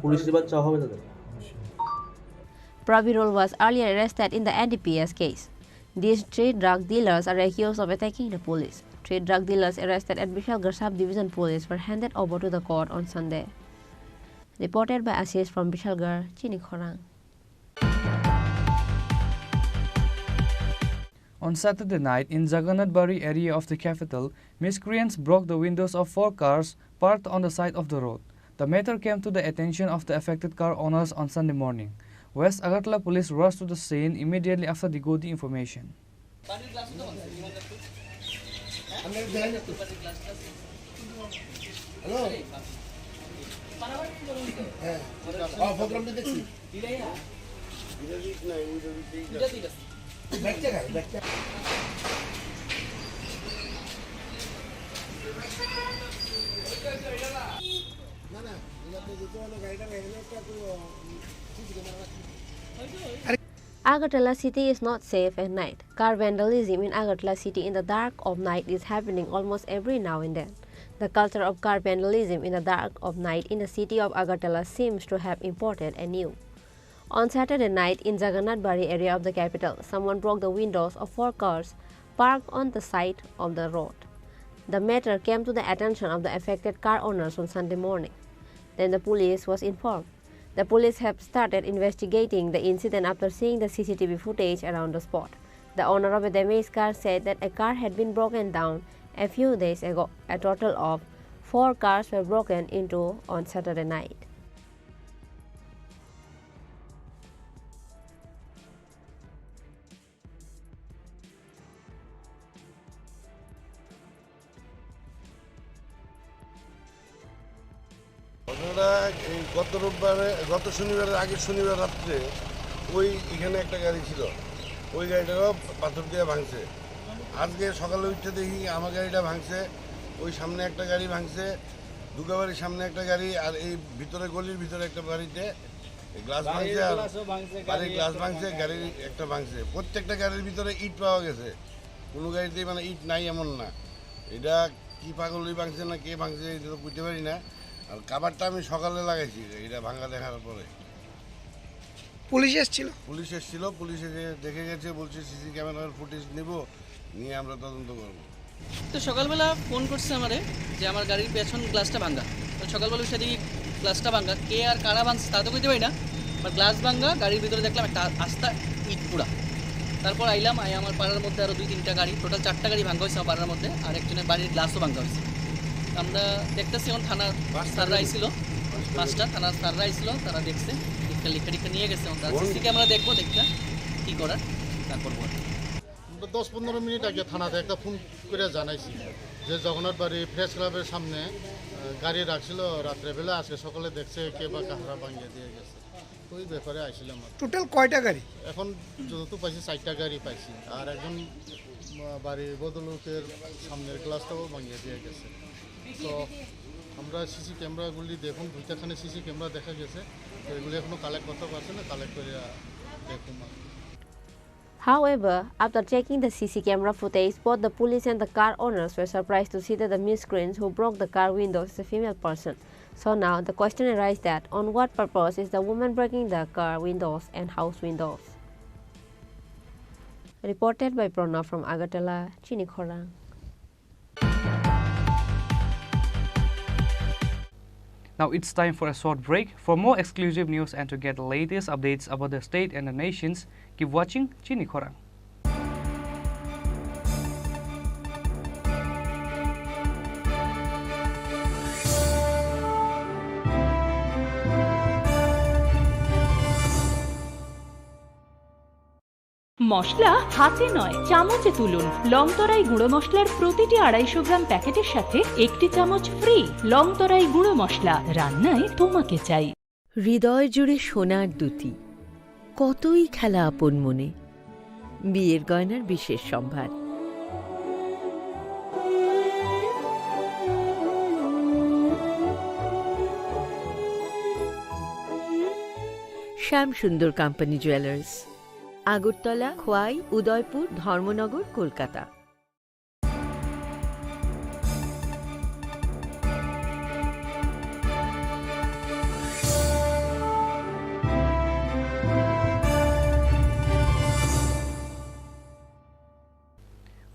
পুলিশ রিমান্ড চাওয়া হবে তাদের? Prabirul was earlier arrested in the NDPS case. These 3 drug dealers are accused of attacking the police. 3 drug dealers arrested at Bishalgarh Sub-Division Police were handed over to the court on Sunday. Reported by Ashish from Bishalgarh, Chini Khorang. On Saturday night in Jagannath Bari area of the capital, miscreants broke the windows of 4 cars parked on the side of the road. The matter came to the attention of the affected car owners on Sunday morning. West Agartala police rushed to the scene immediately after they got the information. Agartala city is not safe at night. Car vandalism in Agartala city in the dark of night is happening almost every now and then. The culture of car vandalism in the dark of night in the city of Agartala seems to have imported anew. On Saturday night in Jagannath Bari area of the capital, someone broke the windows of 4 cars parked on the side of the road. The matter came to the attention of the affected car owners on Sunday morning. Then the police was informed. The police have started investigating the incident after seeing the CCTV footage around the spot. The owner of a damaged car said that a car had been broken down a few days ago. A total of 4 cars were broken into on Saturday night. গত শনিবারের আগের শনিবার রাত্রে ওই এখানে একটা গাড়ি ছিল, ওই গাড়িটাও পাথর দিয়ে ভাঙছে। আজকে সকালে উঠে দেখি আমার গাড়িটা ভাঙছে, ওই সামনে একটা গাড়ি ভাঙছে, দুর্গাবাড়ির সামনে একটা গাড়ি, আর এই ভিতরে গলির ভিতরে একটা বাড়িতে গ্লাস ভাঙছে, আর বাড়ির গ্লাস ভাঙছে, গাড়ির একটা ভাঙছে। প্রত্যেকটা গাড়ির ভিতরে ইট পাওয়া গেছে, কোনো গাড়িতেই মানে ইট নাই এমন না। এটা কি পাগলই ভাঙছে না কে ভাঙছে এটা তো বুঝতে পারি না। আর কাভারটা আমি সকালে লাগাইছি, এটা ভাঙা দেখার পরে পুলিশ এসেছিল, পুলিশ এসে দেখে গেছে, বলছে সিসি ক্যামেরার ফুটেজ নেব, নিয়ে আমরা তদন্ত করব। তো সকালবেলা ফোন করছে আমারে যে আমার গাড়ির পেছন গ্লাসটা ভাঙা। তো সকালবেলা উঠে দেখি গ্লাসটা ভাঙা, কে আর কারা ভাঙছে তা তো বুঝতে পারি না, বাট গ্লাস ভাঙা, গাড়ির ভিতরে দেখলাম একটা আস্তা ইট পুরা। তারপর আইলাম, আমার পাড়ার মধ্যে আরও 2-3টা গাড়ি, টোটাল 4টা গাড়ি ভাঙা হয়েছে আমার পাড়ার মধ্যে, আর একজনের বাড়ির গ্লাসও ভাঙা হয়েছে। আমরা দেখতেছি এখন থানার স্যাররা আইছিল, 5টা থানার স্যাররা আইছিল, তারা দেখছে, লেখা নিয়ে গেছে। সিসি ক্যামেরা দেখবো, দেখতে কী করার তারপর বল। 10-15 মিনিট আগে থানাতে একটা ফোন করে জানাইছি যে জগন্নাথ বাড়ি প্রেস ক্লাবের সামনে গাড়ি রাখছিল রাত্রেবেলা, আজকে সকালে দেখছে কে বা কাহারা ভাঙিয়ে দিয়ে গেছে। ওই ব্যাপারে আইছিলাম। টোটাল কয়টা গাড়ি? এখন যত পাইছি 4টা গাড়ি পাইছি, আর একজন বাড়ির বদলোকের সামনের গ্লাসটাও ভাঙিয়ে দিয়ে গেছে। তো আমরা সিসি ক্যামেরাগুলি দেখুন, দুইটাখানে সিসি ক্যামেরা দেখা গেছে, তো এগুলি এখনো কালেক্ট করতে পারছে না, কালেক্ট করে দেখুন। However, after checking the CC camera footage, both the police and the car owners were surprised to see that the miscreant who broke the car windows is a female person. So now the question arises that on what purpose is the woman breaking the car windows and house windows? Reported by Pranav from Agartala, Chini Khorang. Now it's time for a short break. For more exclusive news and to get the latest updates about the state and the nations, keep watching Chini Khorang. মশলা হাতে নয় চামচে তুলুন। লংতরাই গুঁড়ো মশলার প্রতিটি 250 গ্রাম প্যাকেটের সাথে 1টি চামচ ফ্রি। লংতরাই গুঁড়ো মশলা, রান্নায় তোমাকে চাই। হৃদয় জুড়ে সোনার দুটি, কতই খেলা আপন মনে। বিয়ের গয়নার বিশেষ সম্ভার। Shyamsundar company jewellers, Agartala, Khowai, Udaipur, Dharmanagar, Kolkata.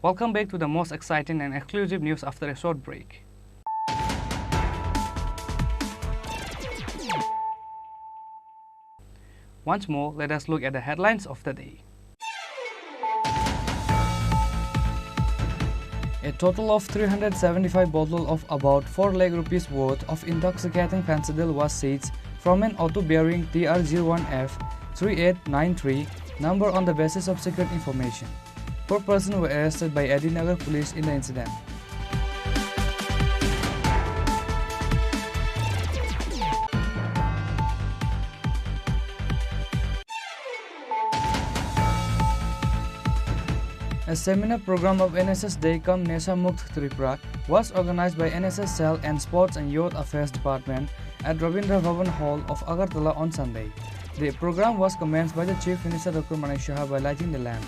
Welcome back to the most exciting and exclusive news after a short break. Once more, let us look at the headlines of the day. A total of 375 bottles of about 4 lakh rupees worth of intoxicating fentanyl was seized from an auto bearing TR01F 3893 number on the basis of secret information. 4 persons were arrested by Adinagar police in the incident. A seminar program of NSS Day-Kam Nesha Mukt Tripura was organized by NSS Cell and Sports and Youth Affairs Department at Rabindra Bhavan Hall of Agartala on Sunday. The program was commenced by the Chief Minister Dr. Manik Shah by lighting the lamp.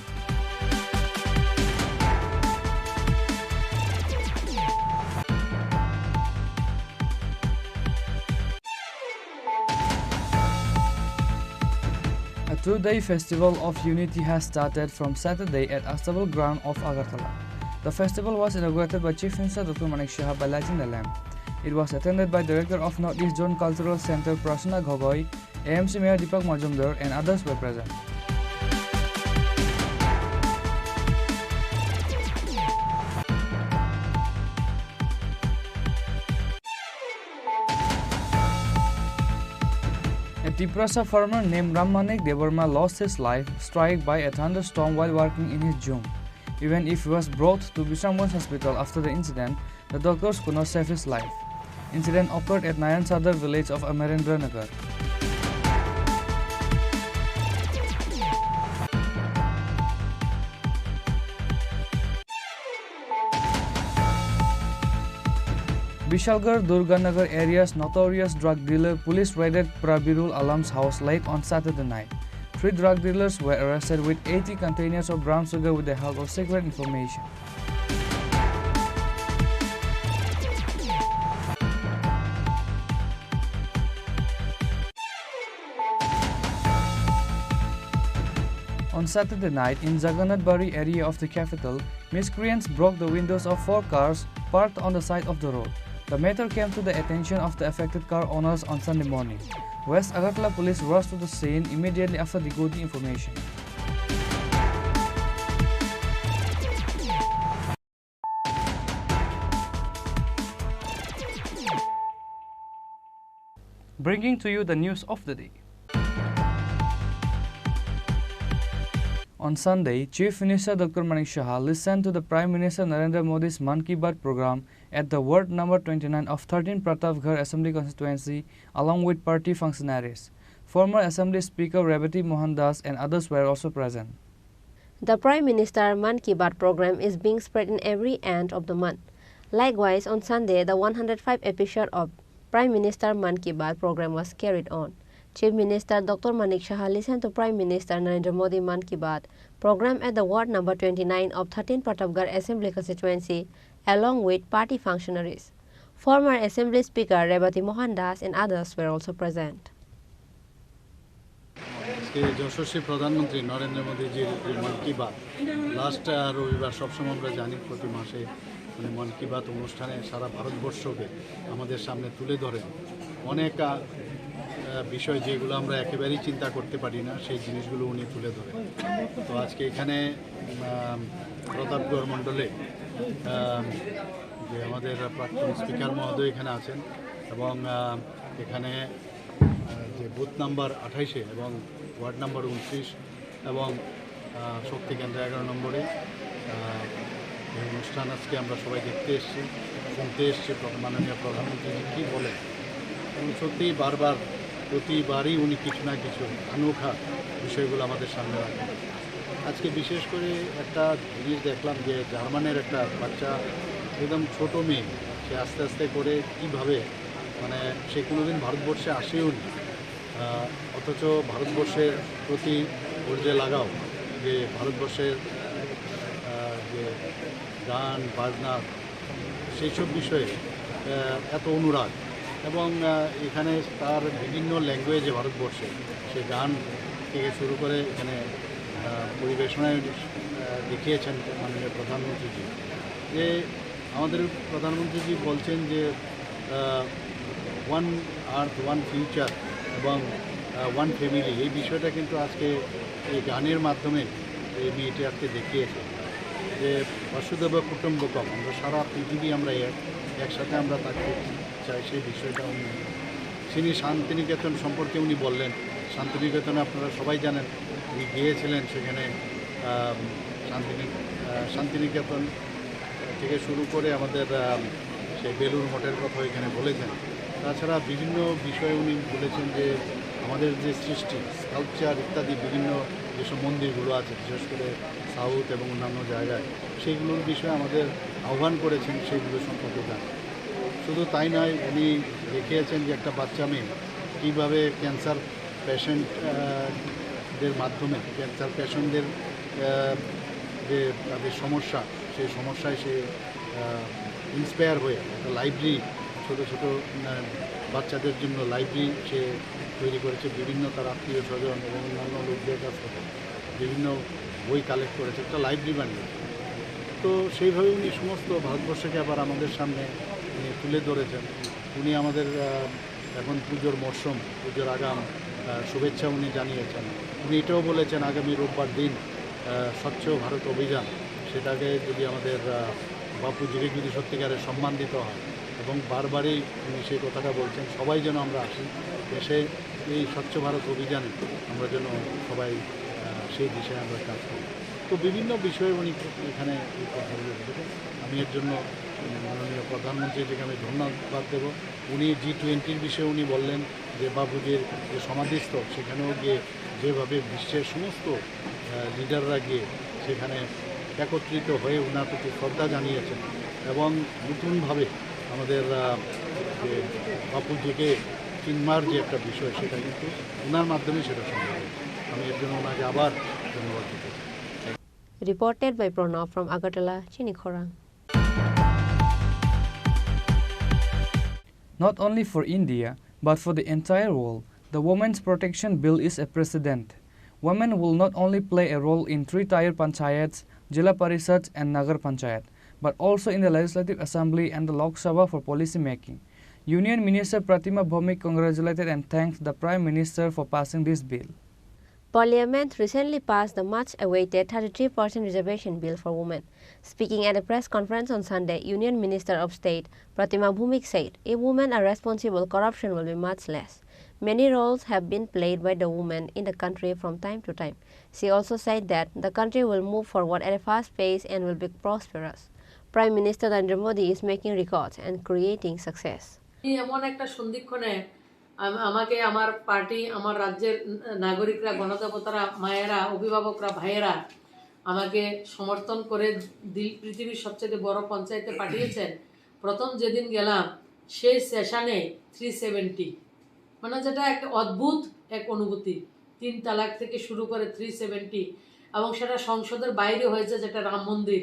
A 2-day festival of unity has started from Saturday at Astabal ground of Agartala. The festival was inaugurated by Chief Minister Dr. Manik Shah by lighting the lamp. It was attended by Director of Northeast Zone Cultural Center Prasuna Gogoi, AMC Mayor Deepak Majumdar and others were present. A Tiprasa farmer named Rammanik Devarma lost his life struck by a thunderstorm while working in his jum. Even if he was brought to Bishamganj Hospital after the incident, the doctors could not save his life. Incident occurred at Nayan Sadar village of Amarendra Nagar. Bishalgarh Durganagar area's notorious drug dealer police raided Prabirul Alam's house late on Saturday night. 3 drug dealers were arrested with 80 containers of brown sugar with the help of secret information. On Saturday night, in Jagannath-Bari area of the capital, miscreants broke the windows of 4 cars parked on the side of the road. The matter came to the attention of the affected car owners on Sunday morning. West Agartala police rushed to the scene immediately after they got the information. Bringing to you the news of the day. On Sunday, Chief Minister Dr. Manik Shah listened to the Prime Minister Narendra Modi's Man Ki Baat program at the ward number 29 of 13 Pratapgarh Assembly constituency along with party functionaries. Former Assembly Speaker Rebati Mohandas and others were also present. The Prime Minister Man Ki Baat program is being spread in every end of the month. Likewise, on Sunday, the 105th episode of Prime Minister Man Ki Baat program was carried on. Chief Minister Dr. Manik Shah listened to Prime Minister Narendra Modi Man Ki Baat program at the ward number 29 of 13 Pratapgarh Assembly constituency along with party functionaries. Former Assembly Speaker Rebati Mohandas and others were also present. যশস্বী প্রধানমন্ত্রী নরেন্দ্র মোদীজির মন কি বাত লাস্ট রবিবার সবসময় আমরা জানি প্রতি মাসে মন কি বাত অনুষ্ঠানে সারা ভারতবর্ষকে আমাদের সামনে তুলে ধরেন অনেক বিষয় যেগুলো আমরা একেবারেই চিন্তা করতে পারি না সেই জিনিসগুলো উনি তুলে ধরেন। তো আজকে এখানে প্রতাপগড় মণ্ডলে যে আমাদের প্রাক্তন স্পিকার মহোদয় এখানে আছেন এবং এখানে যে বুথ নাম্বার 28 এবং ওয়ার্ড নাম্বার 29 এবং শক্তি কেন্দ্র 11 নম্বরে এই অনুষ্ঠান আজকে আমরা সবাই দেখতে এসেছি, শুনতে এসেছি মাননীয় প্রধানমন্ত্রী কী বলেন এবং সত্যিই বারবার প্রতিবারই উনি কিছু না কিছু অনোখা বিষয়গুলো আমাদের সামনে রাখেন। আজকে বিশেষ করে একটা জিনিস দেখলাম যে জার্মানের একটা বাচ্চা একদম ছোট মেয়ে, সে আস্তে আস্তে করে কীভাবে মানে সে কোনোদিন ভারতবর্ষে আসেও নি, অথচ ভারতবর্ষের প্রতি ওর যে লাগাও, যে ভারতবর্ষের যে গান বাজনা সেই সব বিষয়ে এত অনুরাগ এবং এখানে তার বিভিন্ন ল্যাঙ্গুয়েজে ভারতবর্ষে সে গান থেকে শুরু করে এখানে পরিবেশনায় দেখিয়েছেন মাননীয় প্রধানমন্ত্রীজি। যে আমাদের প্রধানমন্ত্রীজি বলছেন যে ওয়ান আর্থ ওয়ান ফিউচার এবং ওয়ান ফ্যামিলি, এই বিষয়টা কিন্তু আজকে এই গানের মাধ্যমে এই মেয়েটি আজকে দেখিয়েছে যে বসুধৈব কুটুম্বকম, আমরা সারা পৃথিবী আমরা একসাথে আমরা থাকতে চাই, সেই বিষয়টা উনি তিনি শান্তিনিকেতন সম্পর্কে উনি বললেন। শান্তিনিকেতনে আপনারা সবাই জানেন উনি গিয়েছিলেন, সেখানে শান্তিনিকেতন থেকে শুরু করে আমাদের সেই বেলুর মঠের কথা এখানে বলেছেন। তাছাড়া বিভিন্ন বিষয়ে উনি বলেছেন যে আমাদের যে সৃষ্টি স্কাল্পচার ইত্যাদি বিভিন্ন যেসব মন্দিরগুলো আছে বিশেষ করে সাউথ এবং অন্যান্য জায়গায় সেইগুলোর বিষয়ে আমাদের আহ্বান করেছেন সেইগুলো সম্পর্কে জানেন। শুধু তাই নয়, উনি দেখিয়েছেন যে একটা বাচ্চা মেয়ে কীভাবে ক্যান্সার পেশেন্টদের মাধ্যমে ক্যান্সার পেশেন্টদের যে তাদের সমস্যা সেই সমস্যায় সে ইন্সপায়ার হয়ে একটা লাইব্রেরি ছোটো ছোটো বাচ্চাদের জন্য লাইব্রেরি সে তৈরি করেছে, বিভিন্ন তার আত্মীয় স্বজন এবং অন্যান্য লোকদের কাছ থেকে বিভিন্ন বই কালেক্ট করেছে, একটা লাইব্রেরি বানিয়েছে। তো সেইভাবে উনি সমস্ত ভারতবর্ষকে আবার আমাদের সামনে তুলে ধরেছেন। উনি আমাদের এখন পুজোর মরশুম, পুজোর আগাম শুভেচ্ছা উনি জানিয়েছেন। উনি এটাও বলেছেন আগামী রোববার দিন স্বচ্ছ ভারত অভিযান, সেটাকে যদি আমাদের বাপুজিকে যদি সত্যিকারের সম্মান দিতে হয় এবং বারবারই উনি সেই কথাটা বলছেন সবাই যেন আমরা আসি, এসে এই স্বচ্ছ ভারত অভিযানে আমরা যেন সবাই সেই দিশায় আমরা কাজ করি। তো বিভিন্ন বিষয়ে উনি এখানে এই কথাগুলো বলেছেন। আমি এর জন্য মাননীয় প্রধানমন্ত্রীজিকে আমি ধন্যবাদ দেব। উনি G20 বিষয়ে উনি বললেন যে বাপুজির যে সমাধিস্থল সেখানেও গিয়ে যেভাবে বিশ্বের সমস্ত লিডাররা গিয়ে সেখানে একত্রিত হয়ে ওনার প্রতি শ্রদ্ধা জানিয়েছেন এবং নতুনভাবে আমাদের যে বাপুজিকে চিনমার যে একটা বিষয় সেটা কিন্তু ওনার মাধ্যমে সেটা সম্ভব। আমি এর জন্য ওনাকে আবার ধন্যবাদ দিতে চাই। Reported by Pranav from Agartala, Chini Khorang. Not only for India, but for the entire world, the Women's Protection Bill is a precedent. Women will not only play a role in 3-tier panchayats, Jila Parishads and Nagar Panchayat, but also in the Legislative Assembly and the Lok Sabha for policy making. Union Minister Pratima Bhaumik congratulated and thanked the Prime Minister for passing this bill. Parliament recently passed the much-awaited 33% reservation bill for women. Speaking at a press conference on Sunday, Union Minister of State Pratima Bhaumik said, if women are responsible, corruption will be much less. Many roles have been played by the women in the country from time to time. She also said that the country will move forward at a fast pace and will be prosperous. Prime Minister Narendra Modi is making records and creating success. এমন একটা সন্ধিক্ষণে আমাকে আমার পার্টি, আমার রাজ্যের নাগরিকরা, গণদেবতারা, মায়েরা, অভিভাবকরা, ভাইয়েরা আমাকে সমর্থন করে পৃথিবীর সবচেয়ে বড় পঞ্চায়েতে পাঠিয়েছেন। প্রথম যেদিন গেলাম সেই সেশনে 370, মানে যেটা একটা অদ্ভুত এক অনুভূতি। 3 তালাক থেকে শুরু করে 370, এবং সেটা সংসদের বাইরে হয়েছে, যেটা রাম মন্দির।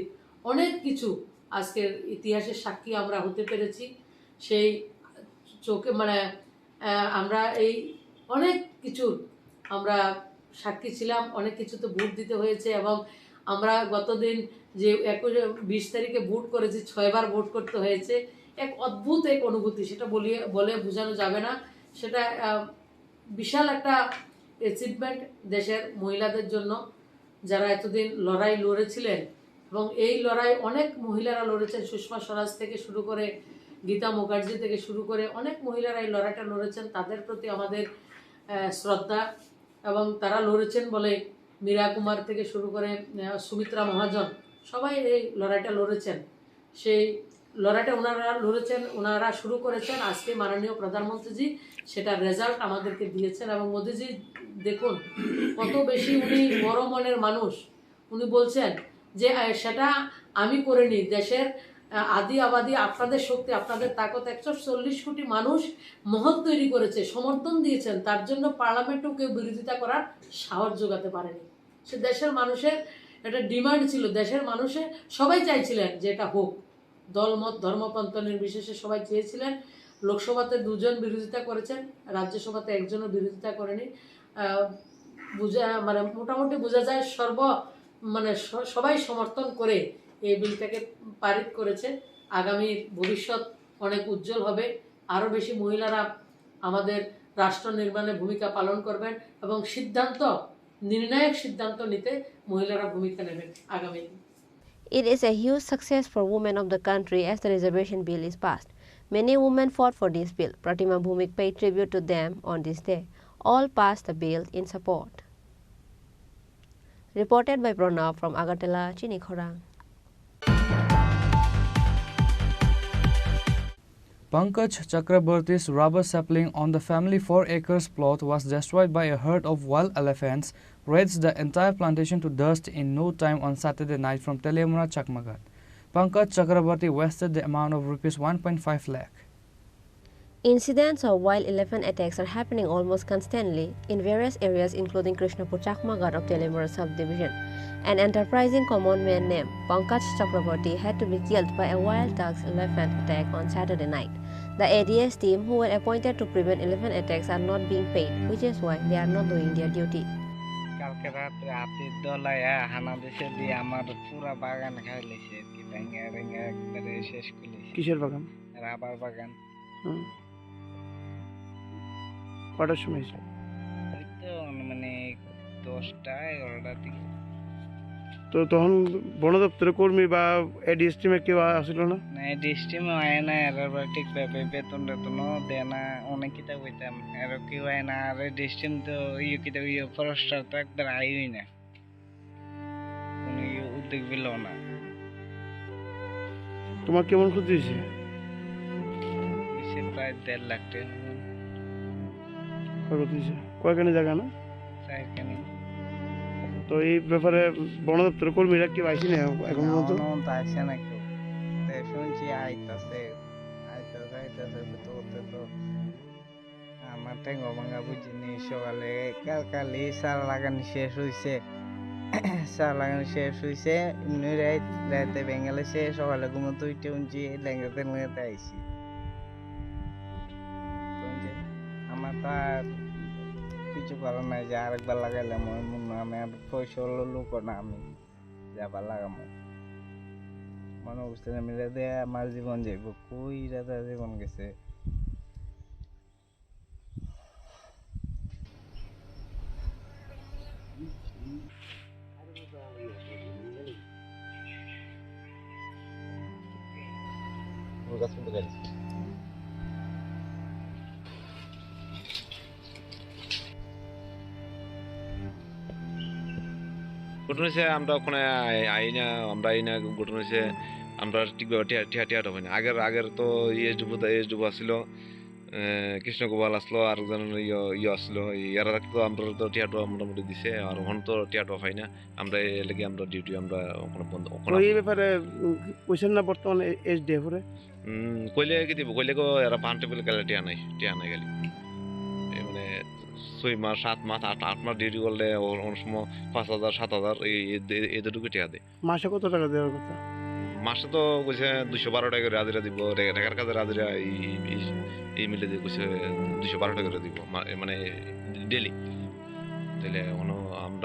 অনেক কিছু আজকের ইতিহাসের সাক্ষী আমরা হতে পেরেছি। সেই চোখে মানে আমরা এই অনেক কিছুর আমরা সাক্ষী ছিলাম। অনেক কিছুতে ভোট দিতে হয়েছে, এবং আমরা গতদিন যে 20 তারিখে ভোট করেছি, 6 বার ভোট করতে হয়েছে। এক অদ্ভুত এক অনুভূতি, সেটা বলে বোঝানো যাবে না। সেটা বিশাল একটা অ্যাচিভমেন্ট দেশের মহিলাদের জন্য, যারা এতদিন লড়াই লড়েছিলেন। এবং এই লড়াই অনেক মহিলারা লড়েছেন, সুষমা স্বরাজ থেকে শুরু করে, গীতা মুখার্জি থেকে শুরু করে অনেক মহিলারা এই লড়াইটা লড়েছেন। তাদের প্রতি আমাদের শ্রদ্ধা। এবং তারা লড়েছেন বলে মীরা কুমার থেকে শুরু করে সুমিত্রা মহাজন, সবাই এই লড়াইটা লড়েছেন। সেই লড়াইটা ওনারা লড়েছেন, ওনারা শুরু করেছেন। আজকে মাননীয় প্রধানমন্ত্রীজি সেটার রেজাল্ট আমাদেরকে দিয়েছেন। এবং মোদিজি দেখুন কত বেশি উনি বড় মনের মানুষ। উনি বলছেন যে সেটা আমি করিনি, দেশের আদি আবাদি আপনাদের শক্তি, আপনাদের তাকত, 140 কোটি মানুষ মহৎ তৈরি করেছে, সমর্থন দিয়েছেন। তার জন্য পার্লামেন্টেও কেউ বিরোধিতা করার সাহস জোগাতে পারেনি। সে দেশের মানুষের একটা ডিমান্ড ছিল, দেশের মানুষে সবাই চাইছিলেন যে এটা হোক। দলমত ধর্মপন্থ নির্বিশেষে সবাই চেয়েছিলেন। লোকসভাতে 2 জন বিরোধিতা করেছেন, রাজ্যসভাতে 1 জনও বিরোধিতা করেনি। মানে মোটামুটি বোঝা যায় সবাই সমর্থন করে এই বিলটাকে পারিত করেছে। আগামীর ভবিষ্যৎ অনেক উজ্জ্বল হবে। আরও বেশি মহিলারা আমাদের রাষ্ট্র নির্মাণে ভূমিকা পালন করবেন, এবং নির্ণায়ক সিদ্ধান্ত নিতে মহিলারা ভূমিকা নেবেন আগামী দিন। It is a huge success for women of the country as the reservation bill is passed. Many women fought for this bill. Pratima Bhumik paid tribute to them on this day. All passed the bill in support. Reported by Pranav from Agartala, Chini Khorang. Pankaj Chakraborty's rubber sapling on the family 4 acres plot was destroyed by a herd of wild elephants, reduced the entire plantation to dust in no time on Saturday night from Telemura Chakmagat. Pankaj Chakraborty wasted the amount of rupees 1.5 lakh. Incidents of wild elephant attacks are happening almost constantly in various areas including Krishnapur Chakmagat of Telemura subdivision. An enterprising common man named Pankaj Chakraborty had to be killed by a wild dogs elephant attack on Saturday night. The ADS team who were appointed to prevent elephant attacks are not being paid, which is why they are not doing their duty. কালকে রাতে হাতির দলায়া হানা দেশে দিয়ে আমার পুরা বাগান খাই লেছে, কি ভেঙে ভেঙে একবারে শেষ করে। কিসের বাগান? রাবার বাগান। কটার সময়? ওই তো মানে 10টা-11টার দিকে। তো তখন বন দপ্তরের কর্মী বা এডিএস টিমে কেউ আসছিল না? না, এডিএস টিমে হয় না, এরা ঠিকভাবে বেতন টেতনও দেয় না। অনেক কিতাব হইতাম, এরা কেউ হয় না। আর এডিএস টিম তো কিতাব ফরেস্টার তো একবার আইই না, কোনো উদ্যোগ পেল না। তোমার কেমন ক্ষতি হয়েছে? প্রায় 1.5 লাখ টাকা ক্ষতি হয়েছে। কয়খানি জায়গা না? 4খানি। তো এই ব্যাপারে বন দপ্তরের কর্মীরা কেউ আইসি না এখন পর্যন্ত? আসে না কেউ। শুনছি আইতাছে তো আমার ঠেঙ্গো ভাঙা বুঝিনি। সকালে কালকালি সার লাগানো শেষ হয়েছে, এমনি রাতে বেঙ্গালে সকালে ঘুমোতে উঠে উঠছি লেঙ্গাতে আইসি। আমার তো আর কিছু করার নাই যে আরেকবার লাগাইলাম। আমি আর পয়সা লোক না, আমি যাবার লাগামো মনে বুঝতে মিলে দেয় আমার জীবন যাইব। কই রাজা জীবন গেছে। ঘটনা হয়েছে আমরা ওখানে আমরা ঘটনা হয়েছে আমরা ঠিকভাবে টিয়াটা হয় না। আগের তো এস ডুবো আসছিল, কৃষ্ণগোপাল আসলো আর একজন ইয়ে আসলো এরা তো আমরা তো টিয়াটো মোটামুটি দিছে আর ওখানে তো টিয়াটো পাই না আমরা লেগে আমরা ডিউটি আমরা ওখানে বন্ধ তো এই ব্যাপারে কোয়েশ্চেন না বর্তমানে SDF রে কইলে কি দিব কইলে কো এরা পান্টে বলে গেলে টিয়া নাই গেলি মানে 6 মাস 7 মাস 8 মাস ডিউটি করলে অনেক সময় 5,000 7,000 এদেরটুকু টিয়া দেয়। মাসে কত টাকা দেওয়ার কথা? মাসে তো কইছে 212 টাকা করে হাজিরা দিব ঢাকার কাজে হাজিরা এই মিলে দিয়ে কইছে 212 টাকা করে দিব মানে ডেলি। তাহলে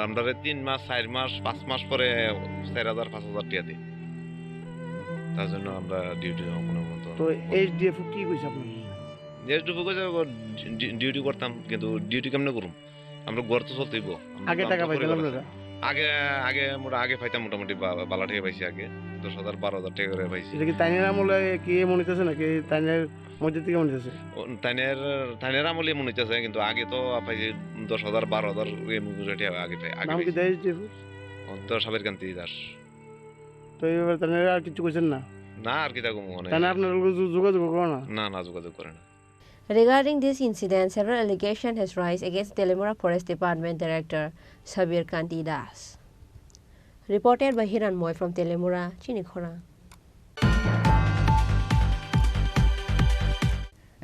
আমরা 3 মাস 4 মাস 5 মাস পরে 4,000 5,000 টাকা দিই। তার জন্য আমরা ডিউটি কোনো মতো তো SDF কি কইছে আপনি? যেটুকু কইছে ডিউটি করতাম কিন্তু ডিউটি কেমনে করুম আমরা ঘর তো চলতেইব। আগে টাকা পাইছিলাম না? আগে পাইতাম মোটামুটি বালা টাকা পাইছি আগে 10,000 12,000 টাকা করে পাইছি। এটা কি তাইনের আমলে কি মনিতেছে নাকি তাইনের মধ্যে থেকে মনিতেছে? তাইনের আমলে মনিতেছে কিন্তু আগে তো পাইছি 10,000 12,000 টাকা আগে পাই। নাম কি দেয় SDF? তো সাবের কান্তি দাস। তো এইবার তাইনের আর কিছু কইছেন না? না আর কি থাকবো মনে তাই আপনার যোগাযোগ করে না? না যোগাযোগ করে না। Regarding this incident, several allegations has raised against Telemura Forest Department Director Sabir Kanti Das. Reported by Hiran Moy from Telemura, Chini Khorang.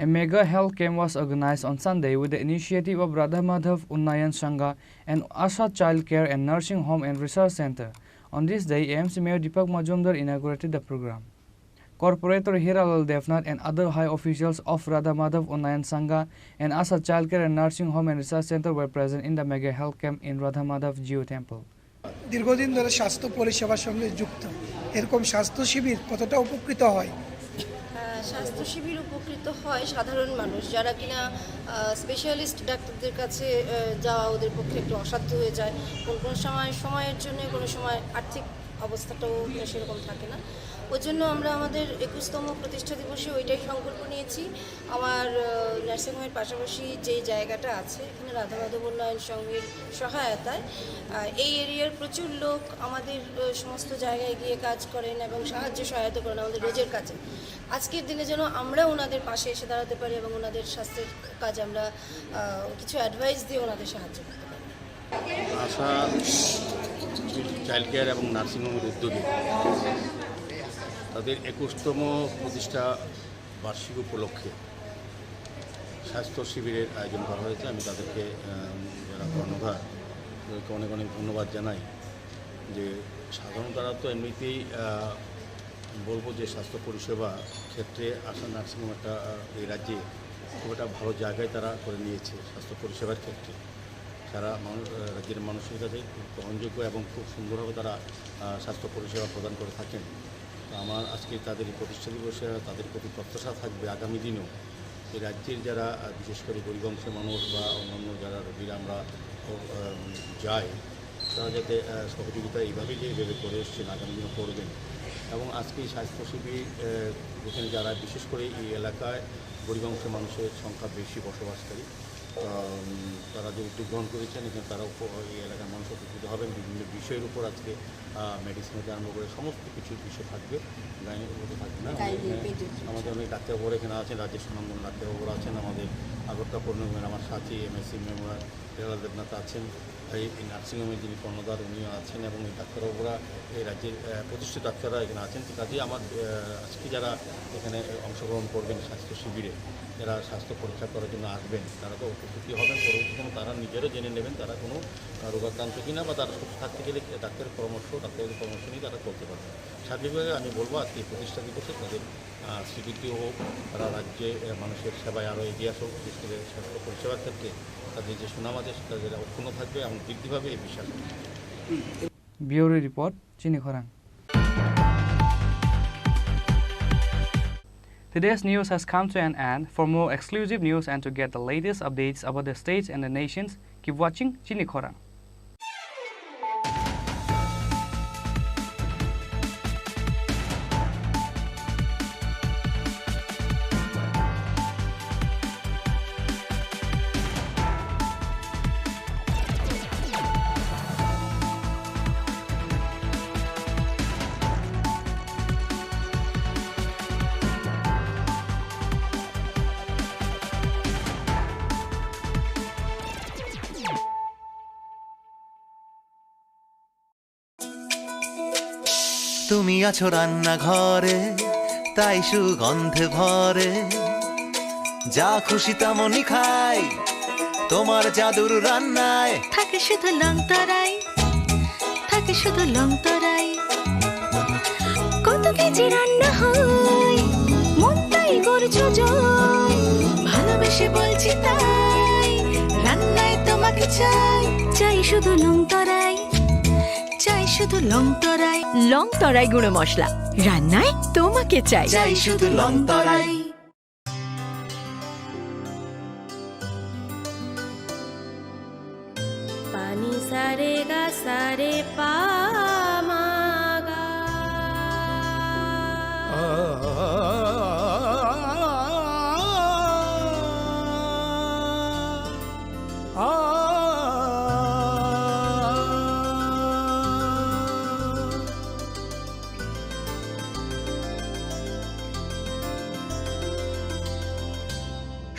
A mega health camp was organized on Sunday with the initiative of Radha Madhav Unnayan Sangha and Asha Child Care and Nursing Home and Research Center. On this day, AMC Mayor Deepak Majumdar inaugurated the program. Corporator Hiralal Devnath and other high officials of Radha Madhav Unnayan Sangha and Asha Child Care and Nursing Home and Research Center were present in the mega health camp in Radha Madhav Geo Temple. দীর্ঘদিন ধরে স্বাস্থ্য পরিষেবার সঙ্গে যুক্ত এরকম স্বাস্থ্য শিবির কতটা উপকৃত হয়? স্বাস্থ্য শিবির উপকৃত হয় সাধারণ মানুষ যারা কিনা স্পেশালিস্ট ডাক্তারদের কাছে যাওয়া ওদের পক্ষে একটু অসাধ্য হয়ে যায়। কোন সময়ের জন্য কোনো সময় আর্থিক অবস্থাটাও সেরকম থাকে না। ওই জন্য আমরা আমাদের 21তম প্রতিষ্ঠা দিবসে ওইটাই সংকল্প নিয়েছি। আমার নার্সিংহোমের পাশাপাশি যেই জায়গাটা আছে এখানে রাধা মাধব উন্নয়ন সংঘের সহায়তায় এই এরিয়ার প্রচুর লোক আমাদের সমস্ত জায়গায় গিয়ে কাজ করেন এবং সহায়তা করেন আমাদের রোজের কাজে। আজকের দিনে যেন আমরা ওনাদের পাশে এসে দাঁড়াতে পারি এবং ওনাদের স্বাস্থ্যের কাজে আমরা কিছু অ্যাডভাইস দিয়ে ওনাদের সাহায্য করতে পারি। আশা চাইল্ড কেয়ার এবং নার্সিংহোমের উদ্যোগে তাদের 21তম প্রতিষ্ঠা বার্ষিক উপলক্ষে স্বাস্থ্য শিবিরের আয়োজন করা হয়েছে। আমি তাদেরকে যারা কর্ণধার তাদেরকে অনেক অনেক ধন্যবাদ জানাই। যে সাধারণ তারা তো এমনিতেই বলবো যে স্বাস্থ্য পরিষেবা ক্ষেত্রে আশা নার্সিংহোম একটা এই রাজ্যে খুব একটা ভালো জায়গায় তারা করে নিয়েছে। স্বাস্থ্য পরিষেবার ক্ষেত্রে সারা রাজ্যের মানুষের কাছে খুব গ্রহণযোগ্য এবং খুব সুন্দরভাবে তারা স্বাস্থ্য পরিষেবা প্রদান করে থাকেন। আমার আজকে তাদের প্রতিষ্ঠা দিবসে তাদের প্রতি প্রত্যাশা থাকবে আগামী দিনেও এই রাজ্যের যারা বিশেষ করে গরিব অংশের মানুষ বা অন্যান্য যারা রোগীরা আমরা যাই তারা যাতে সহযোগিতা এইভাবেই যেভাবে করে এসছেন আগামী দিনে করবেন। এবং আজকে এই স্বাস্থ্য শিবির এখানে যারা বিশেষ করে এই এলাকায় গরিব অংশের মানুষের সংখ্যা বেশি বসবাসকারী তারা যে উদ্যোগ গ্রহণ করেছেন এখানে তারা এই এলাকার মানুষ উপকৃত হবেন। বিভিন্ন বিষয়ের উপর আজকে মেডিসিন থেকে আরম্ভ করে সমস্ত কিছু বিষয় থাকবে। গাইনির উপর থাকবে না, আমাদের অনেক ডাক্তারবাবুরা এখানে আছেন, রাজ্যের সুনামধন্য ডাক্তারবাবুরা আছেন, আমাদের আগরতলা পূর্ণিমের আমার সাথী MSc মেম্বার হিরালাল দেবনাথ আছেন, এই নার্সিংহোমের যিনি কর্ণধার উনিও আছেন এবং এই ডাক্তারবাবুরা এই রাজ্যের প্রতিষ্ঠিত ডাক্তাররা এখানে আছেন। কাজেই আমার আজকে যারা এখানে অংশগ্রহণ করবেন স্বাস্থ্য শিবিরে যারা স্বাস্থ্য পরীক্ষা করার জন্য আসবেন তারা তো উপকৃত হবেন। পরবর্তীতে তারা নিজেরও জেনে নেবেন তারা কোনো রোগাক্রান্ত কিনা বা তারা সুস্থ থাকতে গেলে ডাক্তারের পরামর্শ নিয়ে তারা চলতে পারবে। সার্বিকভাবে আমি বলবো আজকে প্রতিষ্ঠা দিবসে তাদের স্বীকৃতি হোক, তারা রাজ্যে মানুষের সেবায় আরও এগিয়ে আসুক, বিশেষ করে স্বাস্থ্য পরিষেবার ক্ষেত্রে তাদের যে সুনাম আছে সেটা যারা অক্ষুণ্ণ থাকবে এবং বৃদ্ধি পাবে এই বিশ্বাস। Bureau Report, Chini Khorang. Today's news has come to an end. For more exclusive news and to get the latest updates about the states and the nations, keep watching Chini Khorang. তুমি আছো রান্নাঘরে, তাই সুগন্ধে ভরে। যা খুশি তেমনই খাই, তোমার জাদুর রান্নায় থাকে শুধু লং তরাই, থাকে শুধু লং তরাই। কত কেজি রান্না হয়, মন তাই করছো জয়। ভালোবেসে বলছি তাই, রান্নায় তোমাকে চাই, চাই শুধু লং তরাই, চাই শুধু লং তরাই। লং তরাই গুঁড়ো মশলা, রান্নায় তোমাকে চাই, চাই শুধু লং তরাই। পানি সারে গা সারে পা মা গা।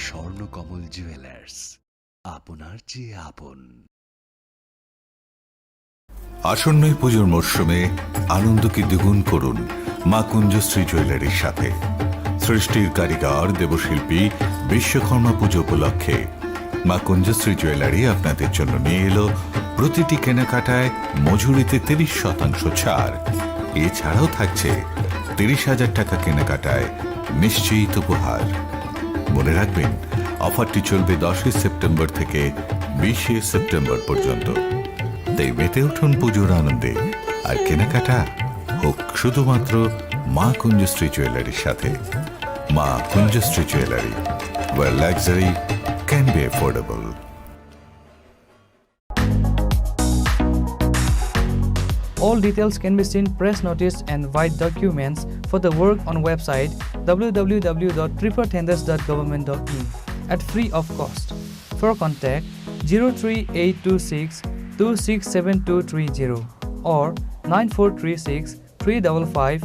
স্বর্ণকমল জুয়েলার্স, আপনার চেয়ে আপন। আসন্ন পুজোর মরশুমে আনন্দকে দ্বিগুণ করুন মা কুঞ্জশ্রী জুয়েলারির সাথে। সৃষ্টির কারিগর দেবশিল্পী বিশ্বকর্মা পুজো উপলক্ষে মা কুঞ্জশ্রী জুয়েলারি আপনাদের জন্য নিয়ে এলো প্রতিটি কেনাকাটায় মজুরিতে 30% ছাড়। এছাড়াও থাকছে 30,000 টাকা কেনাকাটায় নিশ্চিত উপহার। মনে রাখবেন, অফারটি চলবে 10 সেপ্টেম্বর থেকে 20 সেপ্টেম্বর পর্যন্ত। তাই মেতে উঠুন পুজোর আনন্দে, আর কেনাকাটা হোক শুধুমাত্র মা কুঞ্জশ্রী জুয়েলারির সাথে। মা কুঞ্জশ্রী jewellery, where luxury can be affordable. All details can be seen press notice and white documents for the work on website www.tripuratenders.government.in at free of cost. For contact 03826 267230 or 9436 355